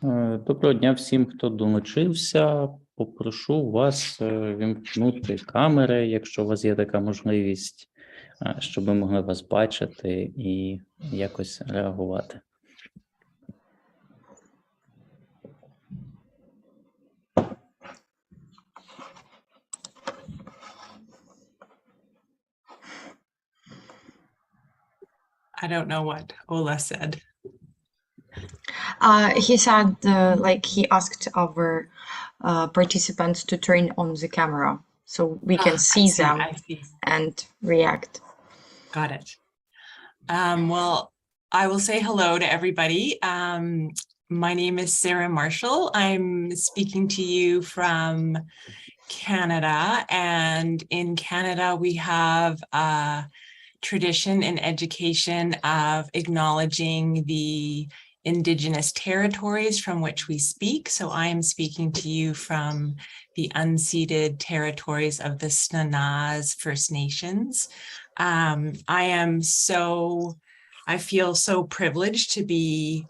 Доброго дня всім, хто долучився. Попрошу вас вімкнути камери, якщо у вас є така можливість, щоб ми могли вас бачити і якось реагувати. I don't know what Ola said. He said, like, he asked our participants to turn on the camera so we can see them and react. Got it. Well, I will say hello to everybody. My name is Sara Marshall. I'm speaking to you from Canada, and in Canada we have a tradition in education of acknowledging the Indigenous territories from which we speak. So I am speaking to you from the unceded territories of the Snanaz First Nations. I feel so privileged to be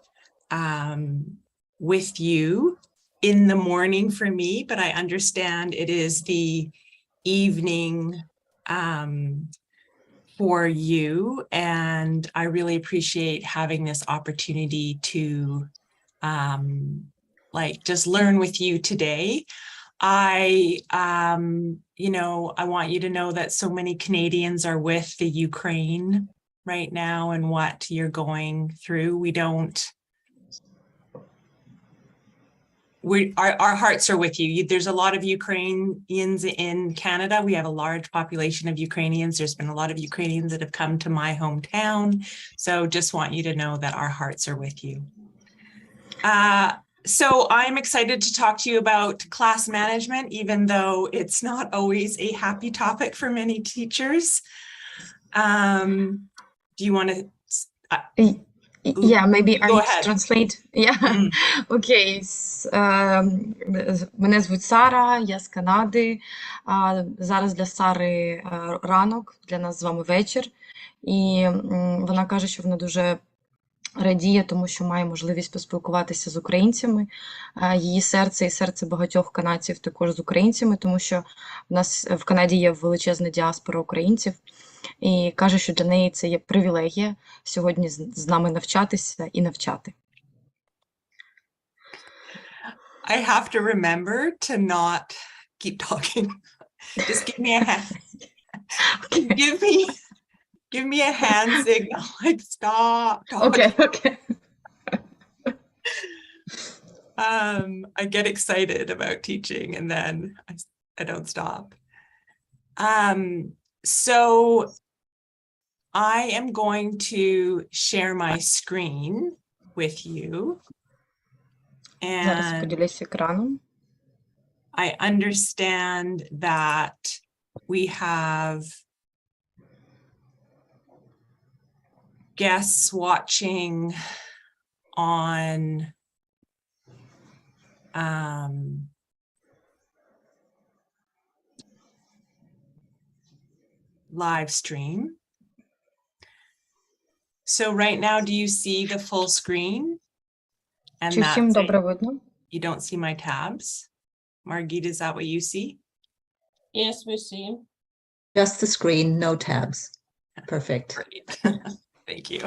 with you in the morning for me, but I understand it is the evening for you, and I really appreciate having this opportunity to just learn with you today. I want you to know that so many Canadians are with the Ukraine right now and what you're going through. Our hearts are with you. There's a lot of Ukrainians in Canada. We have a large population of Ukrainians. There's been a lot of Ukrainians that have come to my hometown. So just want you to know that our hearts are with you. So I'm excited to talk to you about class management, even though it's not always a happy topic for many teachers. Do you want to... Yeah, maybe I translate. Yeah, окей. Мене звуть Сара, я з Канади. Зараз для Сари ранок, для нас з вами вечір. І вона каже, що вона дуже радіє, тому що має можливість поспілкуватися з українцями. Її серце і серце багатьох канадців також з українцями, тому що в нас в Канаді є величезна діаспора українців. І каже, що для неї це є привілегія сьогодні з нами навчатися і навчати. I have to remember to not keep talking. Just give me a hand. Okay. Give me a hand signal, like stop talking. Okay. I get excited about teaching and then I don't stop. So I am going to share my screen with you. Зараз поділюсь екраном. I understand that we have guests watching on live stream. So right now, do you see the full screen? And Чи всім добре видно? You don't see my tabs? Margit, is that what you see? Yes, we see. Just the screen, no tabs. Perfect. Great. Thank you.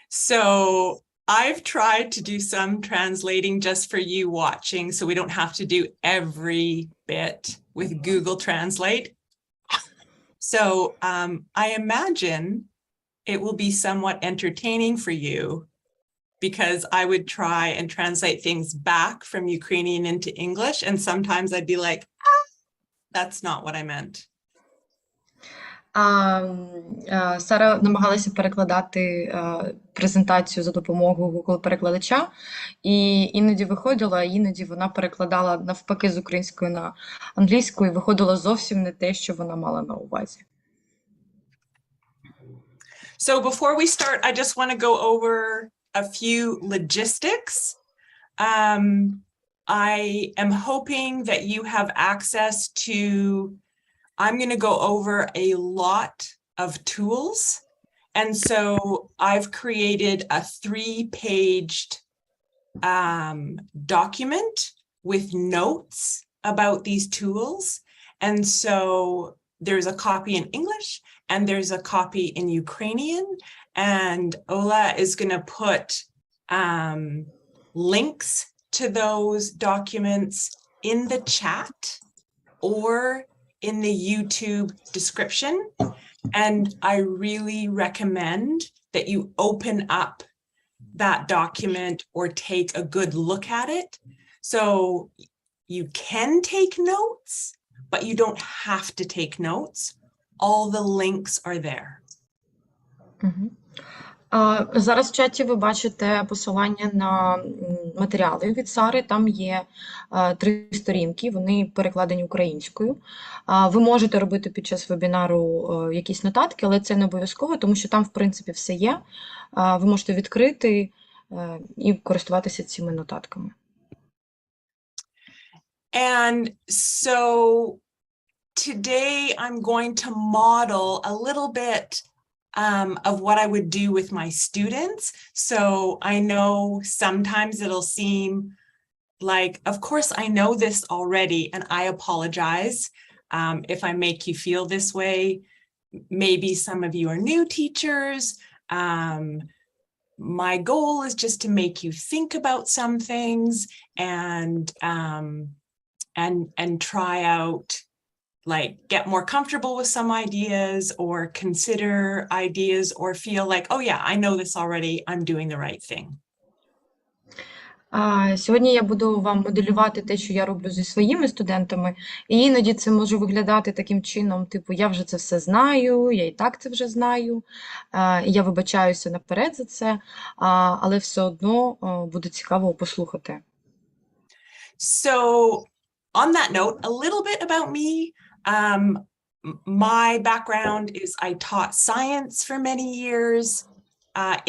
So I've tried to do some translating just for you watching, so we don't have to do every bit with Google Translate. So I imagine it will be somewhat entertaining for you because I would try and translate things back from Ukrainian into English, and sometimes I'd be like, that's not what I meant. Сара намагалася перекладати презентацію за допомогою Google-перекладача, і іноді виходила, а іноді вона перекладала навпаки з української на англійську, і виходило зовсім не те, що вона мала на увазі. So before we start, I just want to go over a few logistics. I am hoping that you have access to, I'm going to go over a lot of tools, And so I've created a 3-paged document with notes about these tools. And so there's a copy in English and there's a copy in Ukrainian. And Ola is going to put links to those documents in the chat or in the YouTube description. And I really recommend that you open up that document or take a good look at it. So you can take notes, but you don't have to take notes. All the links are there. Зараз в чаті ви бачите посилання на матеріали від Сари. Там є 3 сторінки, вони перекладені українською. Ви можете робити під час вебінару якісь нотатки, але це не обов'язково, тому що там, в принципі, все є. Ви можете відкрити і користуватися цими нотатками. And so today I'm going to model a little bit of what I would do with my students. So I know sometimes it'll seem like, of course, I know this already, and I apologize if I make you feel this way. Maybe some of you are new teachers. My goal is just to make you think about some things and try out, like, get more comfortable with some ideas or consider ideas or feel like, oh yeah, I know this already, I'm doing the right thing. Сьогодні я буду вам моделювати те, що я роблю зі своїми студентами, і іноді це може виглядати таким чином, типу, я вже це все знаю, я і так це вже знаю, і я вибачаюся наперед за це, але все одно буде цікаво послухати. So, on that note, a little bit about me. My background is I taught science for many years.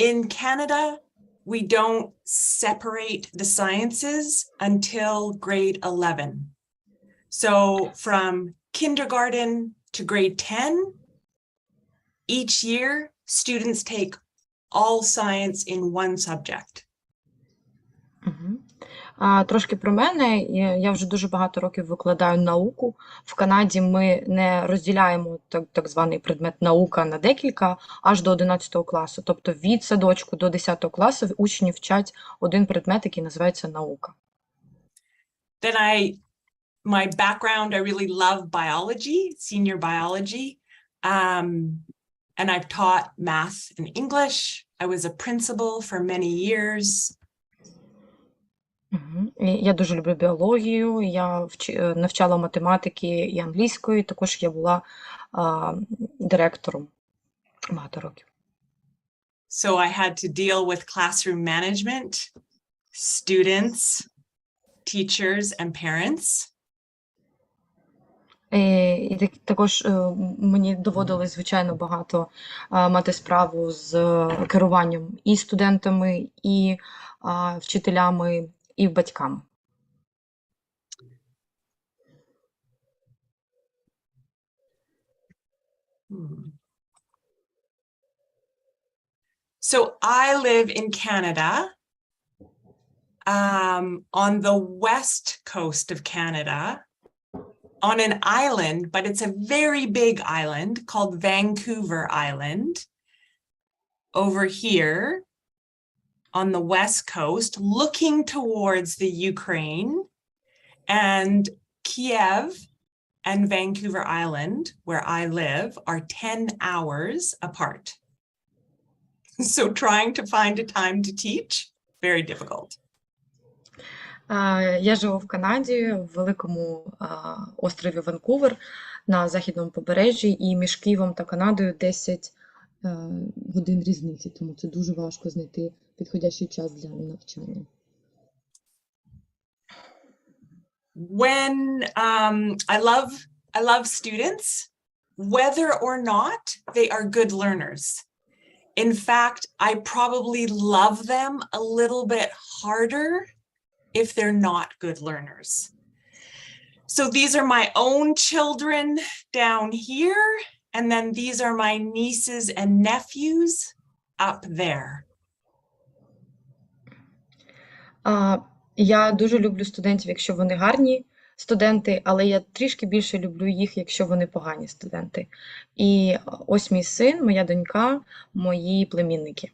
In Canada, we don't separate the sciences until grade 11. So from kindergarten to grade 10, each year, students take all science in one subject. Трошки про мене. Я вже дуже багато років викладаю науку. В Канаді ми не розділяємо так званий предмет наука на декілька, аж до 11 класу. Тобто від садочку до 10 класу учні вчать один предмет, який називається наука. Then my background, I really love biology, senior biology. And I've taught math and English. I was a principal for many years. Я дуже люблю біологію, я навчала математики і англійської, також я була директором багато років. So I had to deal with classroom management, students, teachers, and parents. І також мені доводилось, звичайно, багато мати справу з керуванням і студентами, і вчителями, і батьками. So I live in Canada, on the west coast of Canada, on an island, but it's a very big island called Vancouver Island. Over here on the west coast, looking towards the Ukraine, and Kiev and Vancouver Island, where I live, are 10 hours apart. So trying to find a time to teach, very difficult. Я живу в Канаді, в великому острові Ванкувер на західному побережжі, і між Києвом та Канадою 10 годин різниці, тому це дуже важко знайти підходящий час для навчання. When I love students, whether or not they are good learners. In fact, I probably love them a little bit harder if they're not good learners. So these are my own children down here, And then these are my nieces and nephews up there. Я дуже люблю студентів, якщо вони гарні студенти, але я трішки більше люблю їх, якщо вони погані студенти. І ось мій син, моя донька, мої племінники.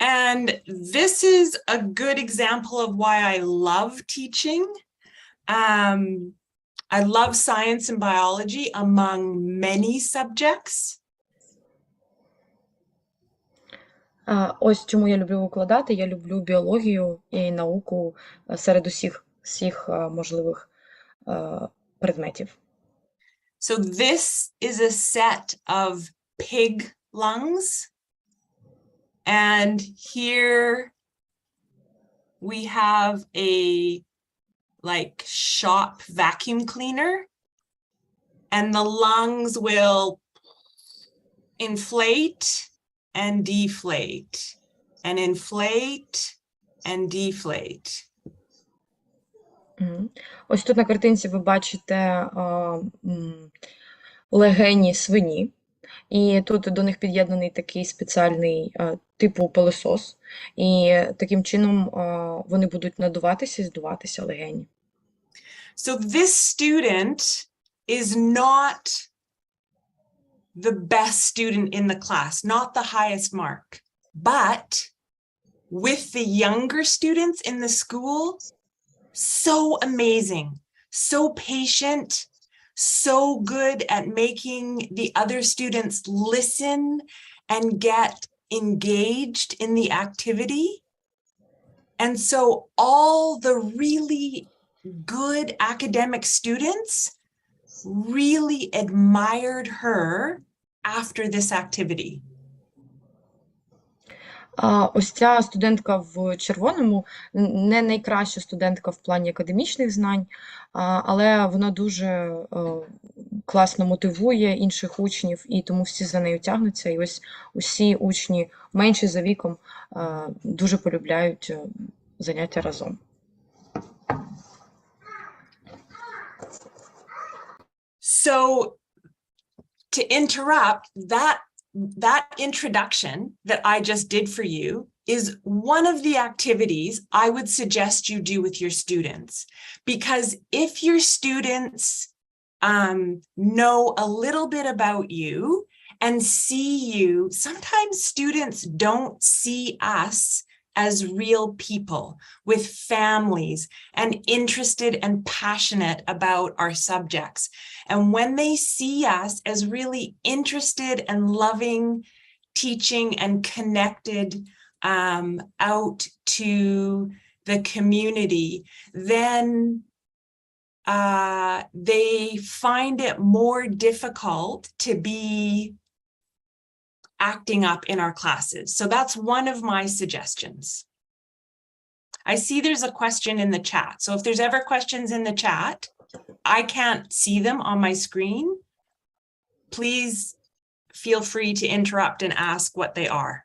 And this is a good example of why I love teaching. I love science and biology among many subjects. Ось чому я люблю викладати. Я люблю біологію і науку серед всіх можливих предметів. So this is a set of pig lungs. And here we have a shop vacuum cleaner, and the lungs will inflate and deflate, and inflate and deflate. Ось тут на картинці ви бачите легені свині. І тут до них під'єднаний такий спеціальний типу пилосос. І таким чином вони будуть надуватися і здуватися легені. So this student is not the best student in the class, not the highest mark. But with the younger students in the school, so amazing, so patient, so good at making the other students listen and get engaged in the activity. And so all the really good academic students really admired her after this activity. Ось ця студентка в червоному не найкраща студентка в плані академічних знань, але вона дуже класно мотивує інших учнів, і тому всі за нею тягнуться. І ось усі учні менші за віком дуже полюбляють заняття разом. So to interrupt, that introduction that I just did for you is one of the activities I would suggest you do with your students. Because if your students know a little bit about you and see you, sometimes students don't see us as real people with families and interested and passionate about our subjects. And when they see us as really interested and loving, teaching and connected out to the community, then they find it more difficult to be acting up in our classes. So that's one of my suggestions. I see there's a question in the chat. So if there's ever questions in the chat, I can't see them on my screen. Please feel free to interrupt and ask what they are.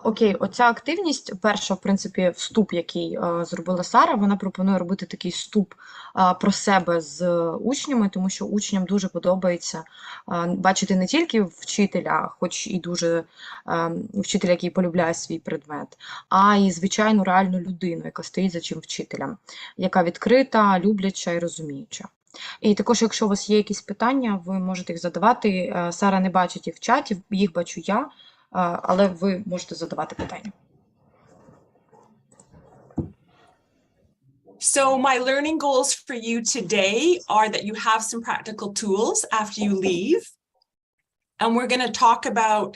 Окей, оця активність, перша, в принципі, вступ, який зробила Сара, вона пропонує робити такий вступ про себе з учнями, тому що учням дуже подобається бачити не тільки вчителя, хоч і дуже вчителя, який полюбляє свій предмет, а й звичайну реальну людину, яка стоїть за чим вчителем, яка відкрита, любляча і розуміюча. І також, якщо у вас є якісь питання, ви можете їх задавати. Сара не бачить їх в чаті, їх бачу я. Але ви можете задавати питання. So my learning goals for you today are that you have some practical tools after you leave. And we're going to talk about,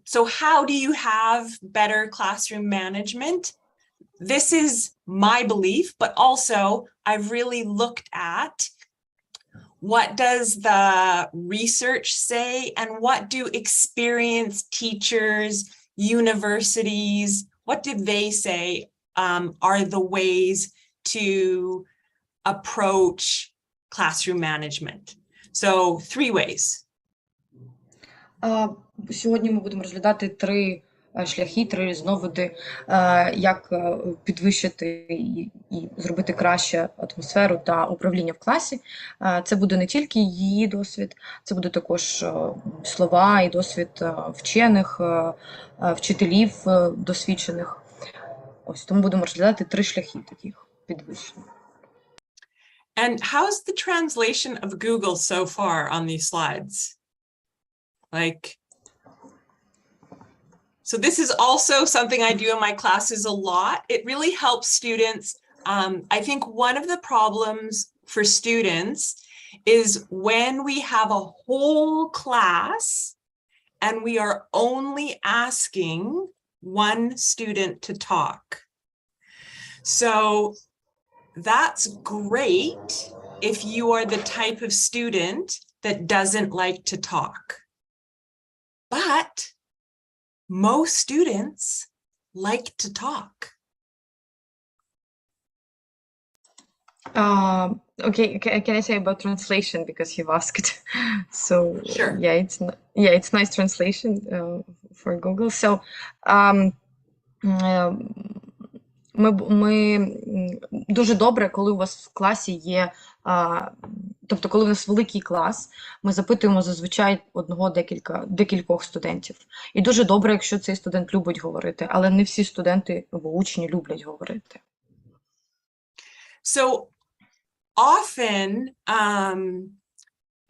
so how do you have better classroom management? This is my belief, but also I've really looked at what does the research say and what do experienced teachers, universities, what did they say are the ways to approach classroom management? So 3 ways. Сьогодні ми будемо розглядати 3 шляхи, 3 різновиди, як підвищити і зробити краще атмосферу та управління в класі. Це буде не тільки її досвід, це буде також слова і досвід вчених, вчителів досвідчених. Ось тому будемо розглядати 3 шляхи таких підвищення. And how's the translation of Google so far on these slides? Like, so this is also something I do in my classes a lot. It really helps students. I think one of the problems for students is when we have a whole class and we are only asking one student to talk. So that's great if you are the type of student that doesn't like to talk. But most students like to talk. Okay, can I say about translation because you've asked? So Sure. Yeah, it's nice translation for Google. So ми дуже добре, коли у вас в класі є, тобто коли у нас великий клас, ми запитуємо зазвичай декількох студентів. І дуже добре, якщо цей студент любить говорити, але не всі студенти або учні люблять говорити. So often,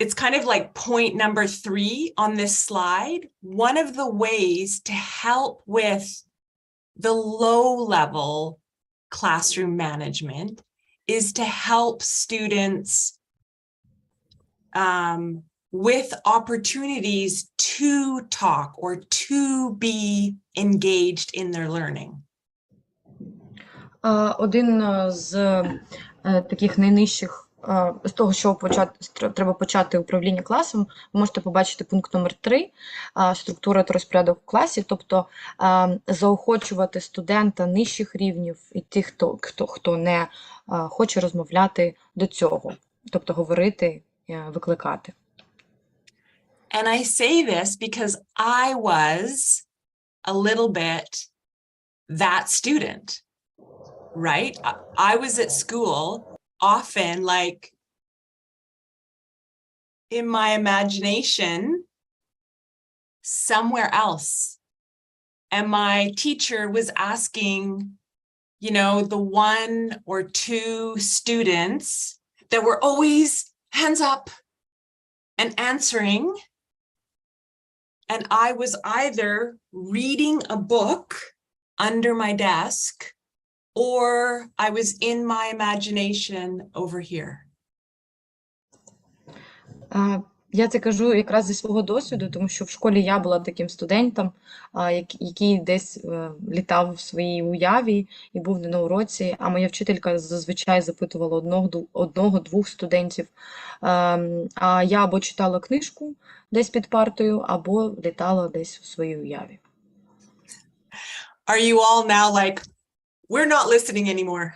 it's kind of like point number 3 on this slide. One of the ways to help with the low-level classroom management is to help students with opportunities to talk or to be engaged in their learning. Один з таких найнижчих, з того, що треба почати управління класом, ви можете побачити пункт номер 3, структура та розпорядок в класі, тобто заохочувати студента нижчих рівнів і тих, хто не хоче розмовляти до цього, тобто говорити, викликати. And I say this because I was a little bit that student, right? I was at school often like in my imagination somewhere else. And my teacher was asking, you know, the 1 or 2 students that were always hands up and answering. And I was either reading a book under my desk or I was in my imagination over here. Я це кажу якраз зі свого досвіду, тому що в школі я була таким студентом, який десь літав в своїй уяві і був не на уроці, а моя вчителька зазвичай запитувала одного-двох студентів, а я або читала книжку десь під партою, або літала десь у своїй уяві. Are you all now like, we're not listening anymore?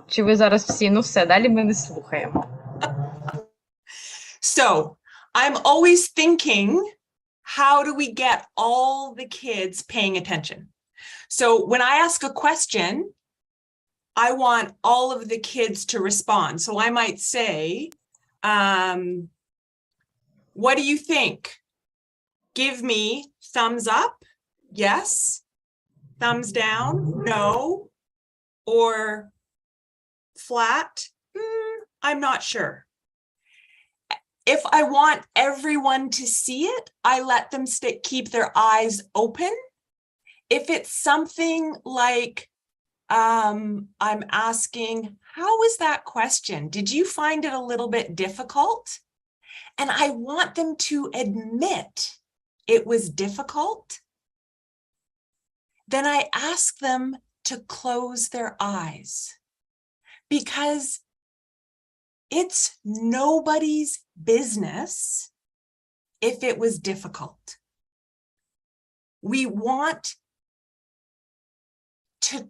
Чи ви зараз всі, ну все, далі ми не слухаємо? So I'm always thinking, how do we get all the kids paying attention? So when I ask a question, I want all of the kids to respond. So I might say, what do you think? Give me thumbs up, yes, thumbs down, no, or flat, I'm not sure. If I want everyone to see it, I let them keep their eyes open. If it's something like, I'm asking, how was that question? Did you find it a little bit difficult? And I want them to admit it was difficult. Then I ask them to close their eyes, because it's nobody's business if it was difficult. We want to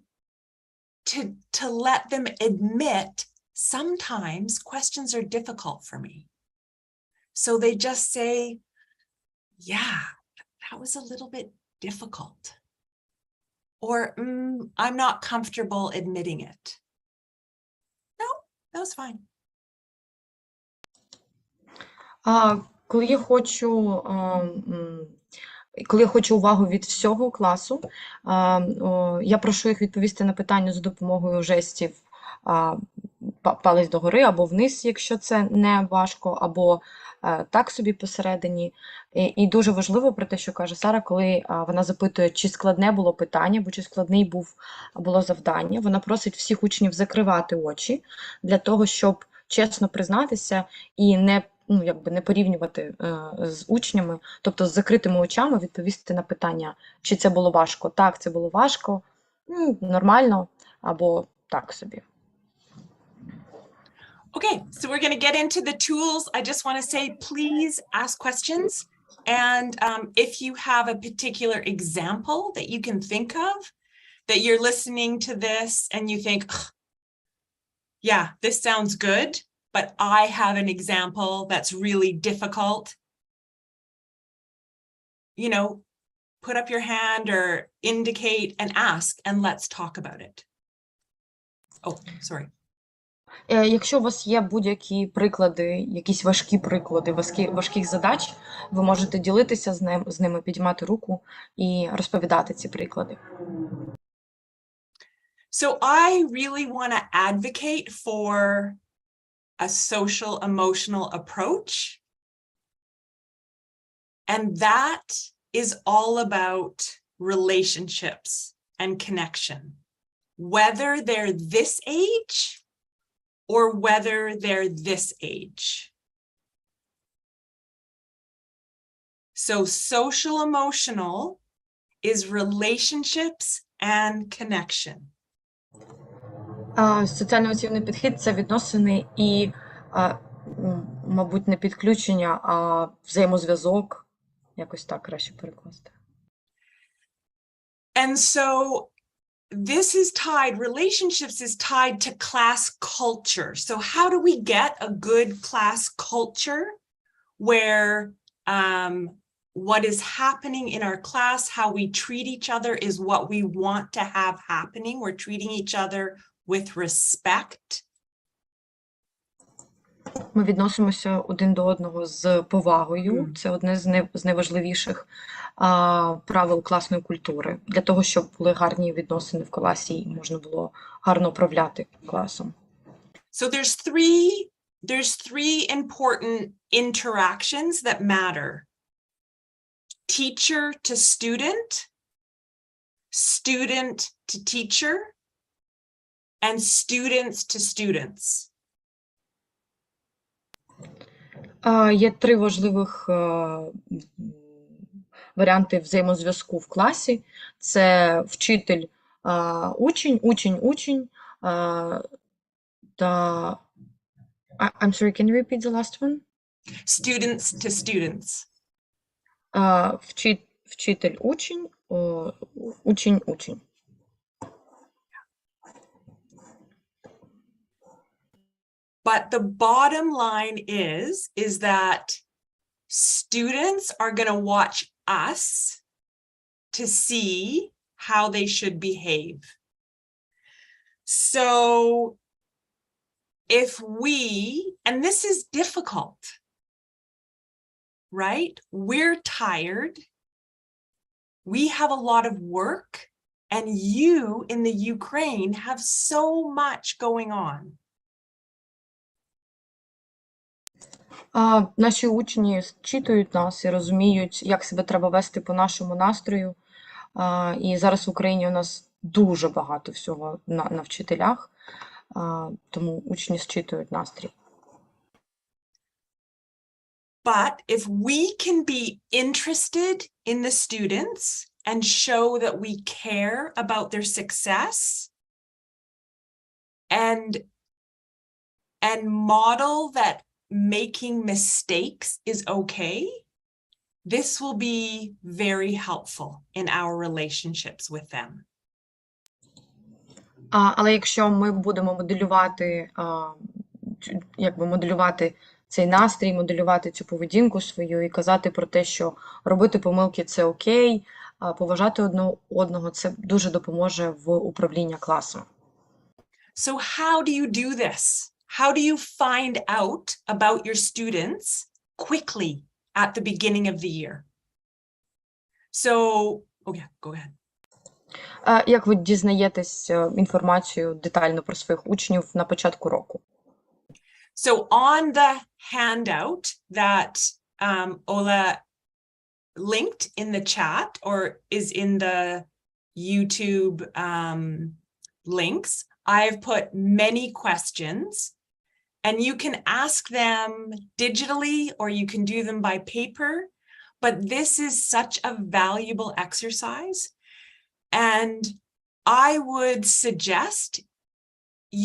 let them admit sometimes questions are difficult for me. So they just say, yeah, that was a little bit difficult. Or I'm not comfortable admitting it. No, that was fine. Коли я хочу увагу від всього класу, я прошу їх відповісти на питання за допомогою жестів палець догори або вниз, якщо це не важко, або так собі посередині. І дуже важливо про те, що каже Сара, коли вона запитує, чи складне було питання, або чи складний було завдання, вона просить всіх учнів закривати очі для того, щоб чесно признатися і не порівнювати з учнями, тобто з закритими очами відповісти на питання, чи це було важко. Так, це було важко, нормально, або так собі. Okay, so we're going to get into the tools. I just want to say, please ask questions. And if you have a particular example that you can think of, that you're listening to this and you think, yeah, this sounds good, but I have an example that's really difficult, you know, put up your hand or indicate and ask, and let's talk about it. Oh, sorry. Якщо у вас є будь-які приклади, якісь важкі приклади, важких задач, ви можете ділитися з ними, підіймати руку і розповідати ці приклади. So I really want to advocate for a social emotional approach. And that is all about relationships and connection, whether they're this age or whether they're this age. So social emotional is relationships and connection. Соціально-емоційний підхід – це відносини і, мабуть, не підключення, а взаємозв'язок. Якось так краще перекласти. And so this is tied, relationships is tied to class culture. So how do we get a good class culture where what is happening in our class, how we treat each other is what we want to have happening. We're treating each other with respect. Ми відносимося один до одного з повагою. Це одне з найважливіших правил класної культури. Для того, щоб були гарні відносини в класі і можна було гарно управляти класом. So there's three important interactions that matter. Teacher to student, student to teacher, and students to students. Є три важливих варіанти взаємозв'язку в класі. Це вчитель, учень, учень, та... I'm sorry, can you repeat the last one? Students to students. Вчитель, учень, учень, учень. But the bottom line is that students are going to watch us to see how they should behave. So if we, and this is difficult, right? We're tired. We have a lot of work, and you in the Ukraine have so much going on. Наші учні читують нас і розуміють, як себе треба вести по нашому настрою. І зараз в Україні у нас дуже багато всього на вчителях, тому учні зчитують настрій. But if we can be interested in the students and show that we care about their success and model that making mistakes is okay, this will be very helpful in our relationships with them. Але якщо ми будемо моделювати цей настрій, моделювати цю поведінку свою і казати про те, що робити помилки – це окей, а поважати одного – це дуже допоможе в управлінні класом. So how do you do this? How do you find out about your students quickly at the beginning of the year? So, okay, go ahead. Як ви дізнаєтесь інформацію детально про своїх учнів на початку року? So on the handout that Ola linked in the chat or is in the YouTube links, I've put many questions, and you can ask them digitally or you can do them by paper, but this is such a valuable exercise. And I would suggest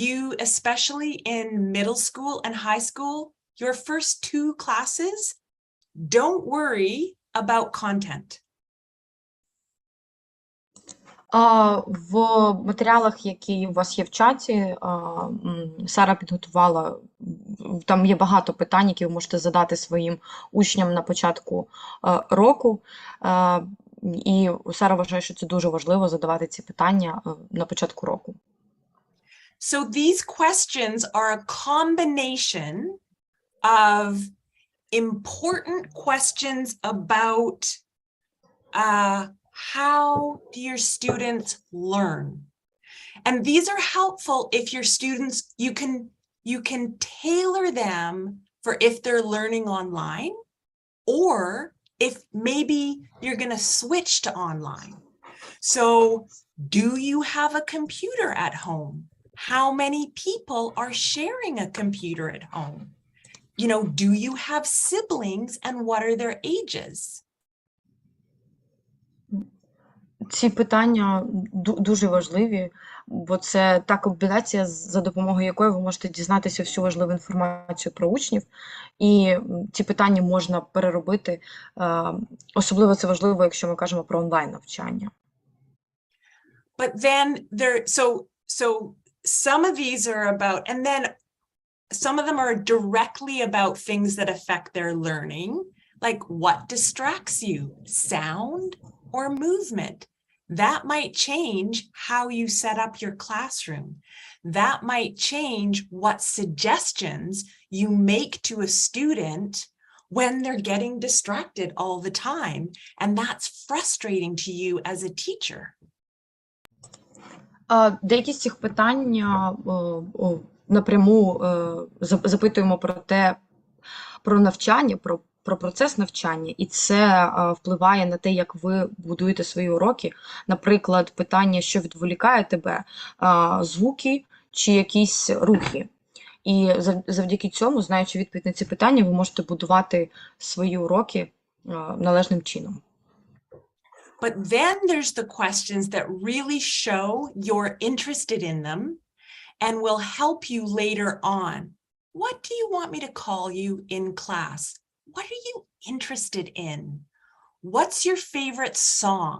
you, especially in middle school and high school, your first 2 classes, don't worry about content. В матеріалах, які у вас є в чаті, Сара підготувала, там є багато питань, які ви можете задати своїм учням на початку року. І Сара вважає, що це дуже важливо задавати ці питання на початку року. So these questions are a combination of important questions about how do your students learn. And these are helpful if your students, you can tailor them for if they're learning online, or if maybe you're going to switch to online. So do you have a computer at home? How many people are sharing a computer at home? You know, do you have siblings and what are their ages? Ці питання дуже важливі, бо це та комбінація, за допомогою якої ви можете дізнатися всю важливу інформацію про учнів, і ці питання можна переробити. Особливо це важливо, якщо ми кажемо про онлайн-навчання. But then so some of these are about, and then some of them are directly about things that affect their learning, like what distracts you, sound or movement. That might change how you set up your classroom. That might change what suggestions you make to a student when they're getting distracted all the time. And that's frustrating to you as a teacher. Деякі з цих питань напряму запитуємо про навчання, про процес навчання, і це впливає на те, як ви будуєте свої уроки. Наприклад, питання, що відволікає тебе, звуки чи якісь рухи. І завдяки цьому, знаючи відповідь на ці питання, ви можете будувати свої уроки належним чином. But then there's the questions that really show you're interested in them and will help you later on. What do you want me to call you in class? What are you interested in? What's your favorite song?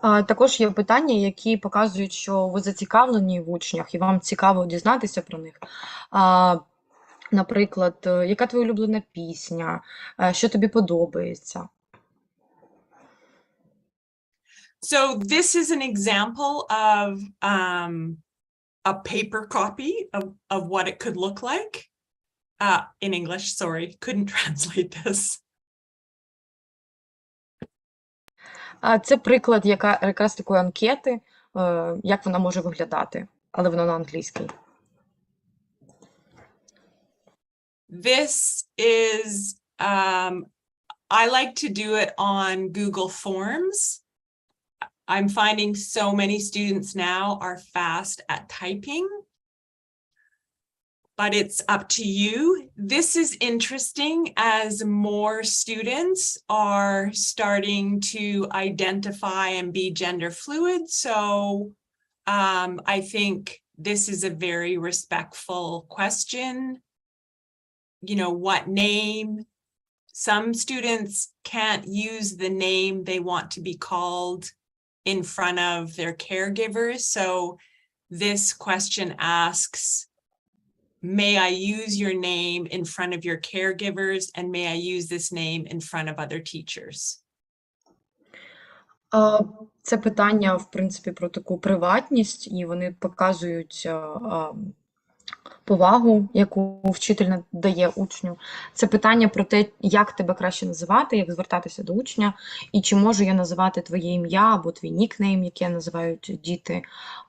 Також є питання, які показують, що ви зацікавлені в учнях і вам цікаво дізнатися про них. Наприклад, яка твоя улюблена пісня, що тобі подобається? So this is an example of a paper copy of what it could look like. In English, sorry, couldn't translate this. Це приклад якраз такої анкети, як вона може виглядати, але вона на англійській. This is, I like to do it on Google Forms. I'm finding so many students now are fast at typing, but it's up to you. This is interesting as more students are starting to identify and be gender fluid. So I think this is a very respectful question. You know, what name? Some students can't use the name they want to be called in front of their caregivers. So this question asks, may I use your name in front of your caregivers, and may I use this name in front of other teachers? Це питання, в принципі, про таку приватність, і вони показують повагу, яку вчитель надає учню. Це питання про те, як тебе краще називати, як звертатися до учня, і чи можу я називати твоє ім'я або твій нікнейм, яке називають діти,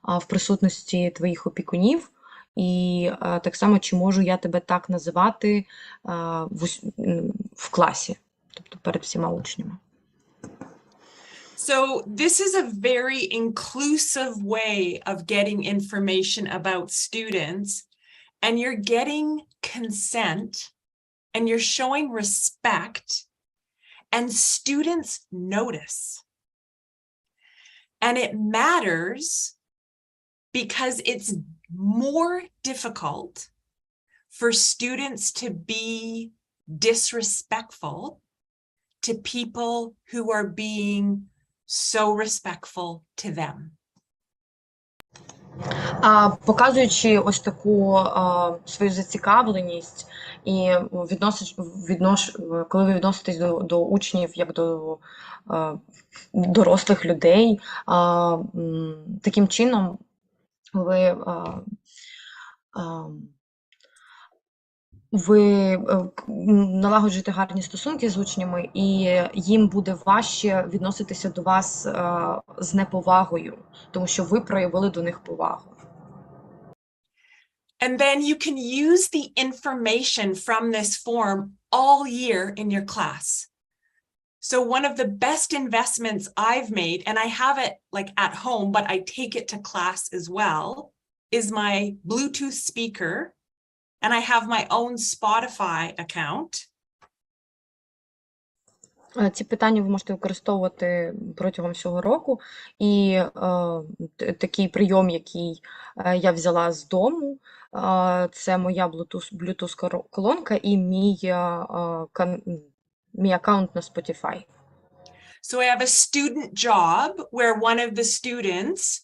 в присутності твоїх опікунів. І так само, чи можу я тебе так називати в класі, тобто перед всіма учнями. So this is a very inclusive way of getting information about students, and you're getting consent, and you're showing respect, and students notice. And it matters because it's more difficult for students to be disrespectful to people who are being so respectful to them. Показуючи ось таку свою зацікавленість і коли ви відноситесь до учнів як до дорослих людей, таким чином ви налагоджуєте гарні стосунки з учнями, і їм буде важче відноситися до вас з неповагою, тому що ви проявили до них повагу. And then you can use the information from this form all year in your class. So one of the best investments I've made, and I have it like at home, but I take it to class as well, is my Bluetooth speaker. And I have my own Spotify account. Ці питання ви можете використовувати протягом всього року. І такий прийом, який я взяла з дому, це моя Bluetooth-колонка і мій аккаунт на Spotify. So I have a student job where one of the students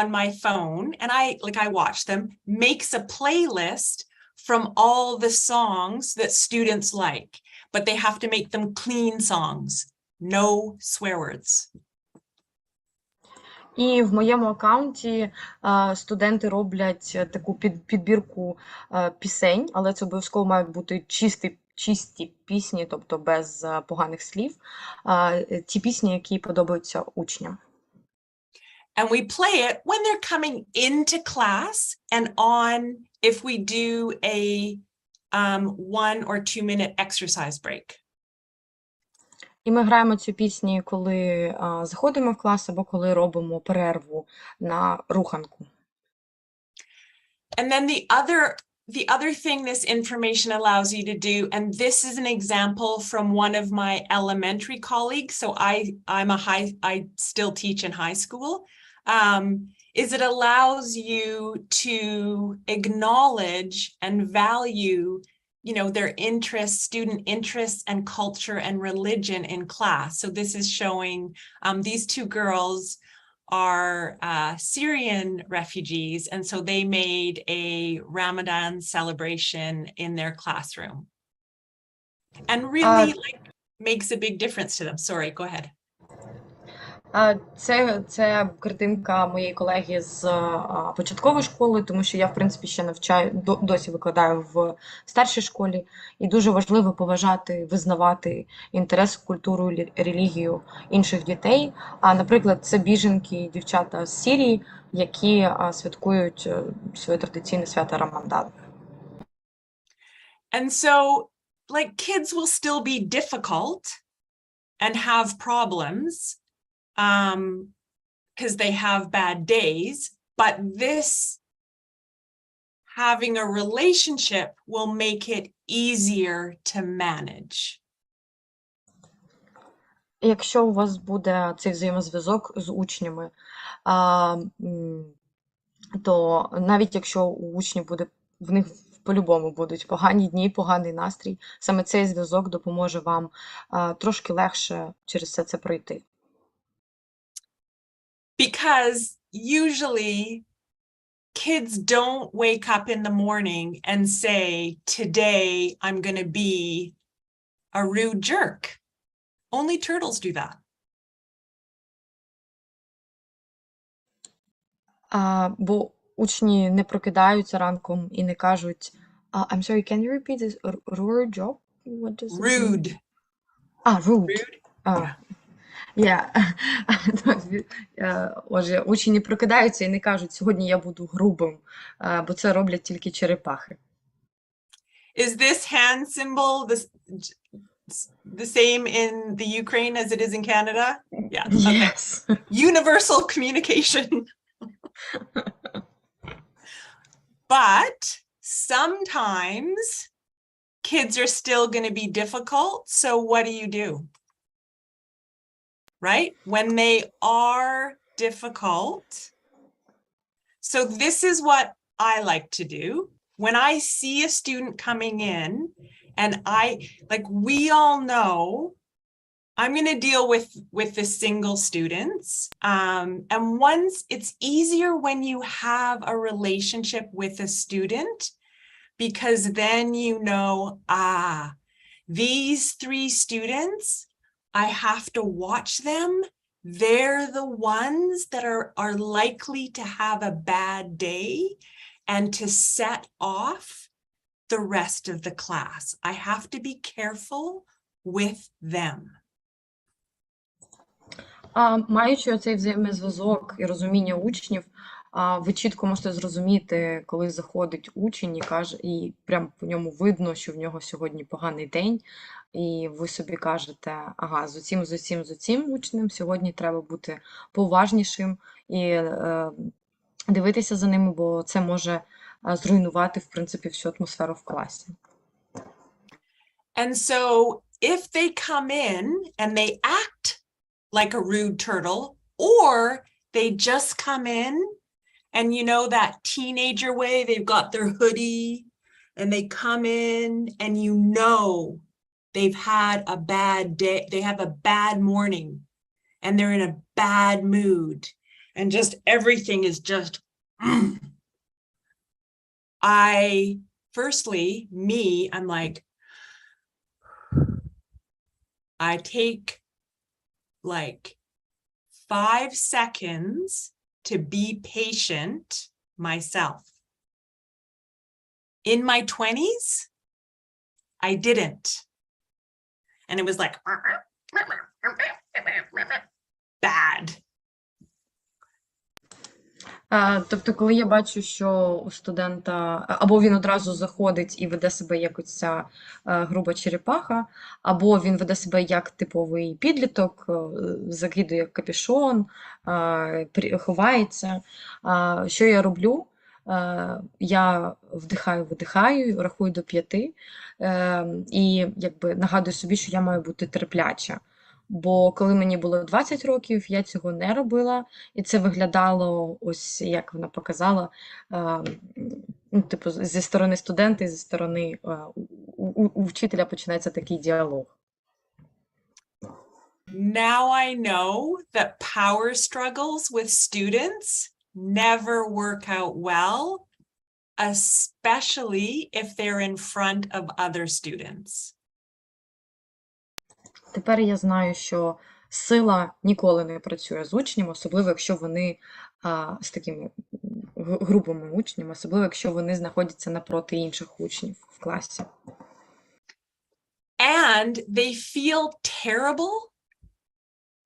on my phone, and I watch them, makes a playlist from all the songs that students like, but they have to make them clean songs, no swear words. І в моєму аккаунті студенти роблять таку підбірку пісень, але це обов'язково мають бути чисті пісні, тобто без поганих слів, ті пісні, які подобаються учням. And we play it when they're coming into class and on if we do a 1 or 2 minute exercise break. І ми граємо цю пісню, коли заходимо в клас або коли робимо перерву на руханку. And then the other thing this information allows you to do, and this is an example from one of my elementary colleagues, so I still teach in high school, is it allows you to acknowledge and value, their interests, student interests and culture and religion in class. So this is showing these two girls are Syrian refugees, and so they made a Ramadan celebration in their classroom. And really makes a big difference to them. Sorry, go ahead. Це картинка моєї колеги з початкової школи, тому що я, в принципі, ще досі викладаю в старшій школі. І дуже важливо поважати, визнавати інтерес, культуру, релігію інших дітей. Наприклад, це біженки, дівчата з Сирії, які святкують своє традиційне свято Рамадан. And so, kids will still be difficult and have problems, because they have bad days, but this having a relationship will make it easier to manage. Якщо у вас буде цей взаємозв'язок з учнями, то навіть якщо у учнів в них по-любому будуть погані дні, поганий настрій, саме цей зв'язок допоможе вам трошки легше через все це пройти. Because usually kids don't wake up in the morning and say, today I'm going to be a rude jerk. Only turtles do that. Бо учні не прокидаються ранком і не кажуть I'm sorry, can you repeat this? Rude job? What does it mean? Rude. Rude. Rude. Yeah. Отже, учні не прокидаються і не кажуть, сьогодні я буду грубим, бо це роблять тільки черепахи. Is this hand symbol the same in the Ukraine as it is in Canada? Yeah. Okay. Yes. Universal communication. But sometimes kids are still going to be difficult. So what do? Right? When they are difficult. So this is what I like to do. When I see a student coming in and we all know I'm going to deal with the single students. And once it's easier when you have a relationship with a student, because then you know, these 3 students, I have to watch them. They're the ones that are likely to have a bad day and to set off the rest of the class. I have to be careful with them. Маючи оцей взаємозв'язок і розуміння учнів, ви чітко можете зрозуміти, коли заходить учень і каже, і прям по ньому видно, що в нього сьогодні поганий день, і ви собі кажете, ага, з оцім учнем сьогодні треба бути поважнішим і дивитися за ними, бо це може зруйнувати, в принципі, всю атмосферу в класі. And so if they come in and they act like a rude turtle, or they just come in and you know that teenager way, they've got their hoodie and they come in and you know they've had a bad day, they have a bad morning and they're in a bad mood and just everything is just I'm like, I take like 5 seconds to be patient myself. In my 20s, I didn't. And it was like, bad. Тобто, коли я бачу, що у студента, або він одразу заходить і веде себе як оця груба черепаха, або він веде себе як типовий підліток, закидує капюшон, ховається, що я роблю? Я вдихаю, рахую до 5 і якби нагадую собі, що я маю бути терпляча. Бо коли мені було 20 років, я цього не робила, і це виглядало, ось як вона показала, типу, зі сторони студента і зі сторони у вчителя починається такий діалог. Now I know that power struggles with students never work out well, especially if they're in front of other students. Тепер я знаю, що сила ніколи не працює з учнями, особливо якщо вони з такими грубими учнями, особливо якщо вони знаходяться напроти інших учнів в класі. And they feel terrible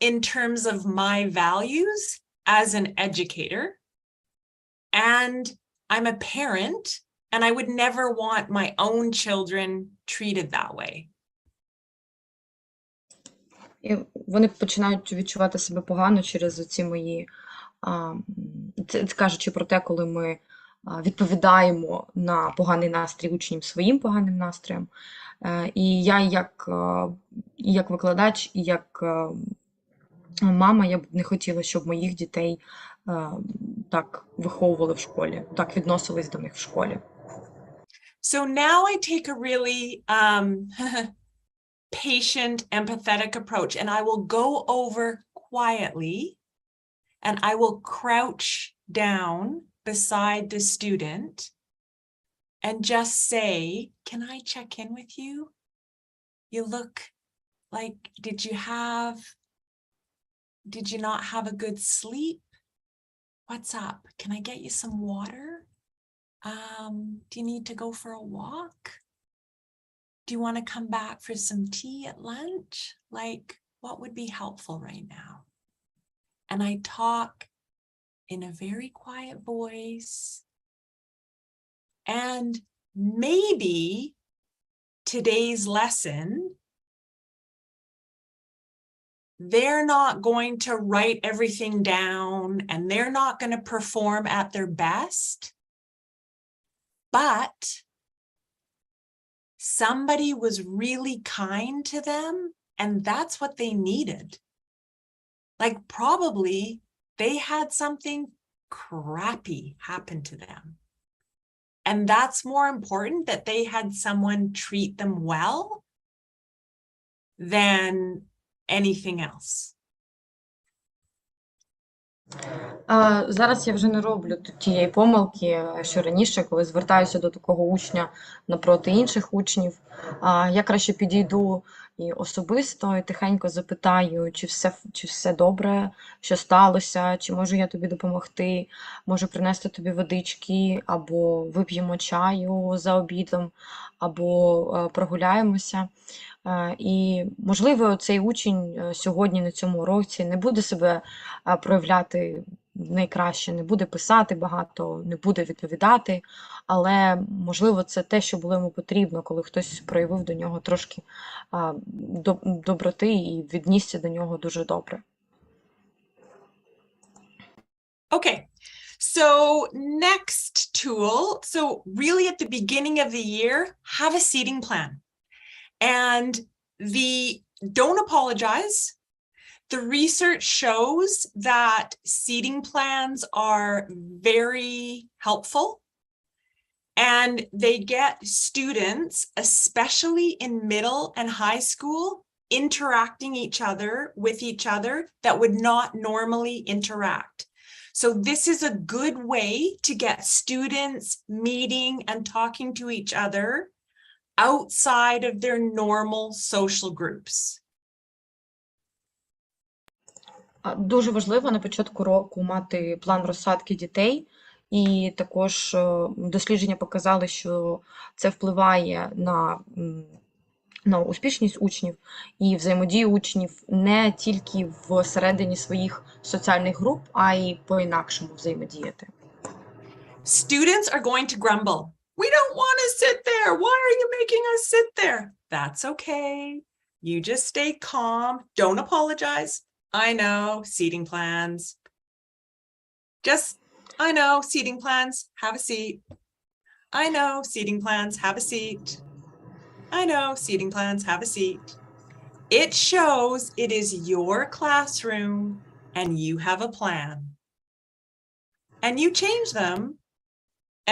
in terms of my values as an educator. And I'm a parent, and I would never want my own children treated that way. І вони починають відчувати себе погано через оці мої, кажучи про те, коли ми відповідаємо на поганий настрій учнів своїм поганим настроєм. І я як викладач, і як мама, я б не хотіла, щоб моїх дітей так виховували в школі, так відносились до них в школі. So now I take a really patient, empathetic approach, and I will go over quietly and I will crouch down beside the student and just say, can I check in with you? You look like, did you not have a good sleep? What's up? Can I get you some water? Do you need to go for a walk? Do you want to come back for some tea at lunch? Like, what would be helpful right now? And I talk in a very quiet voice. And maybe today's lesson, they're not going to write everything down and they're not going to perform at their best. But somebody was really kind to them, and that's what they needed. Like, probably they had something crappy happen to them. And that's more important, that they had someone treat them well than anything else. Зараз я вже не роблю тієї помилки, що раніше, коли звертаюся до такого учня напроти інших учнів. Я краще підійду і особисто, і тихенько запитаю, чи все добре, що сталося, чи можу я тобі допомогти, можу принести тобі водички, або вип'ємо чаю за обідом, або прогуляємося. І, можливо, цей учень сьогодні на цьому уроці не буде себе проявляти найкраще, не буде писати багато, не буде відповідати, але, можливо, це те, що було йому потрібно, коли хтось проявив до нього трошки доброти і віднісся до нього дуже добре. Okay, so next tool. So really at the beginning of the year, have a seating plan. And don't apologize. The research shows that seating plans are very helpful, and they get students, especially in middle and high school, interacting with each other that would not normally interact. So this is a good way to get students meeting and talking to each other outside of their normal social groups. Дуже важливо на початку року мати план розсадки дітей, і також дослідження показали, що це впливає на успішність учнів і взаємодію учнів не тільки всередині своїх соціальних груп, а й по-інакшому взаємодіяти. Students are going to grumble. We don't want to sit there. Why are you making us sit there? That's okay. You just stay calm. Don't apologize. I know, seating plans. I know, seating plans. Have a seat. I know, seating plans. Have a seat. I know, seating plans. Have a seat. It shows it is your classroom and you have a plan. And you change them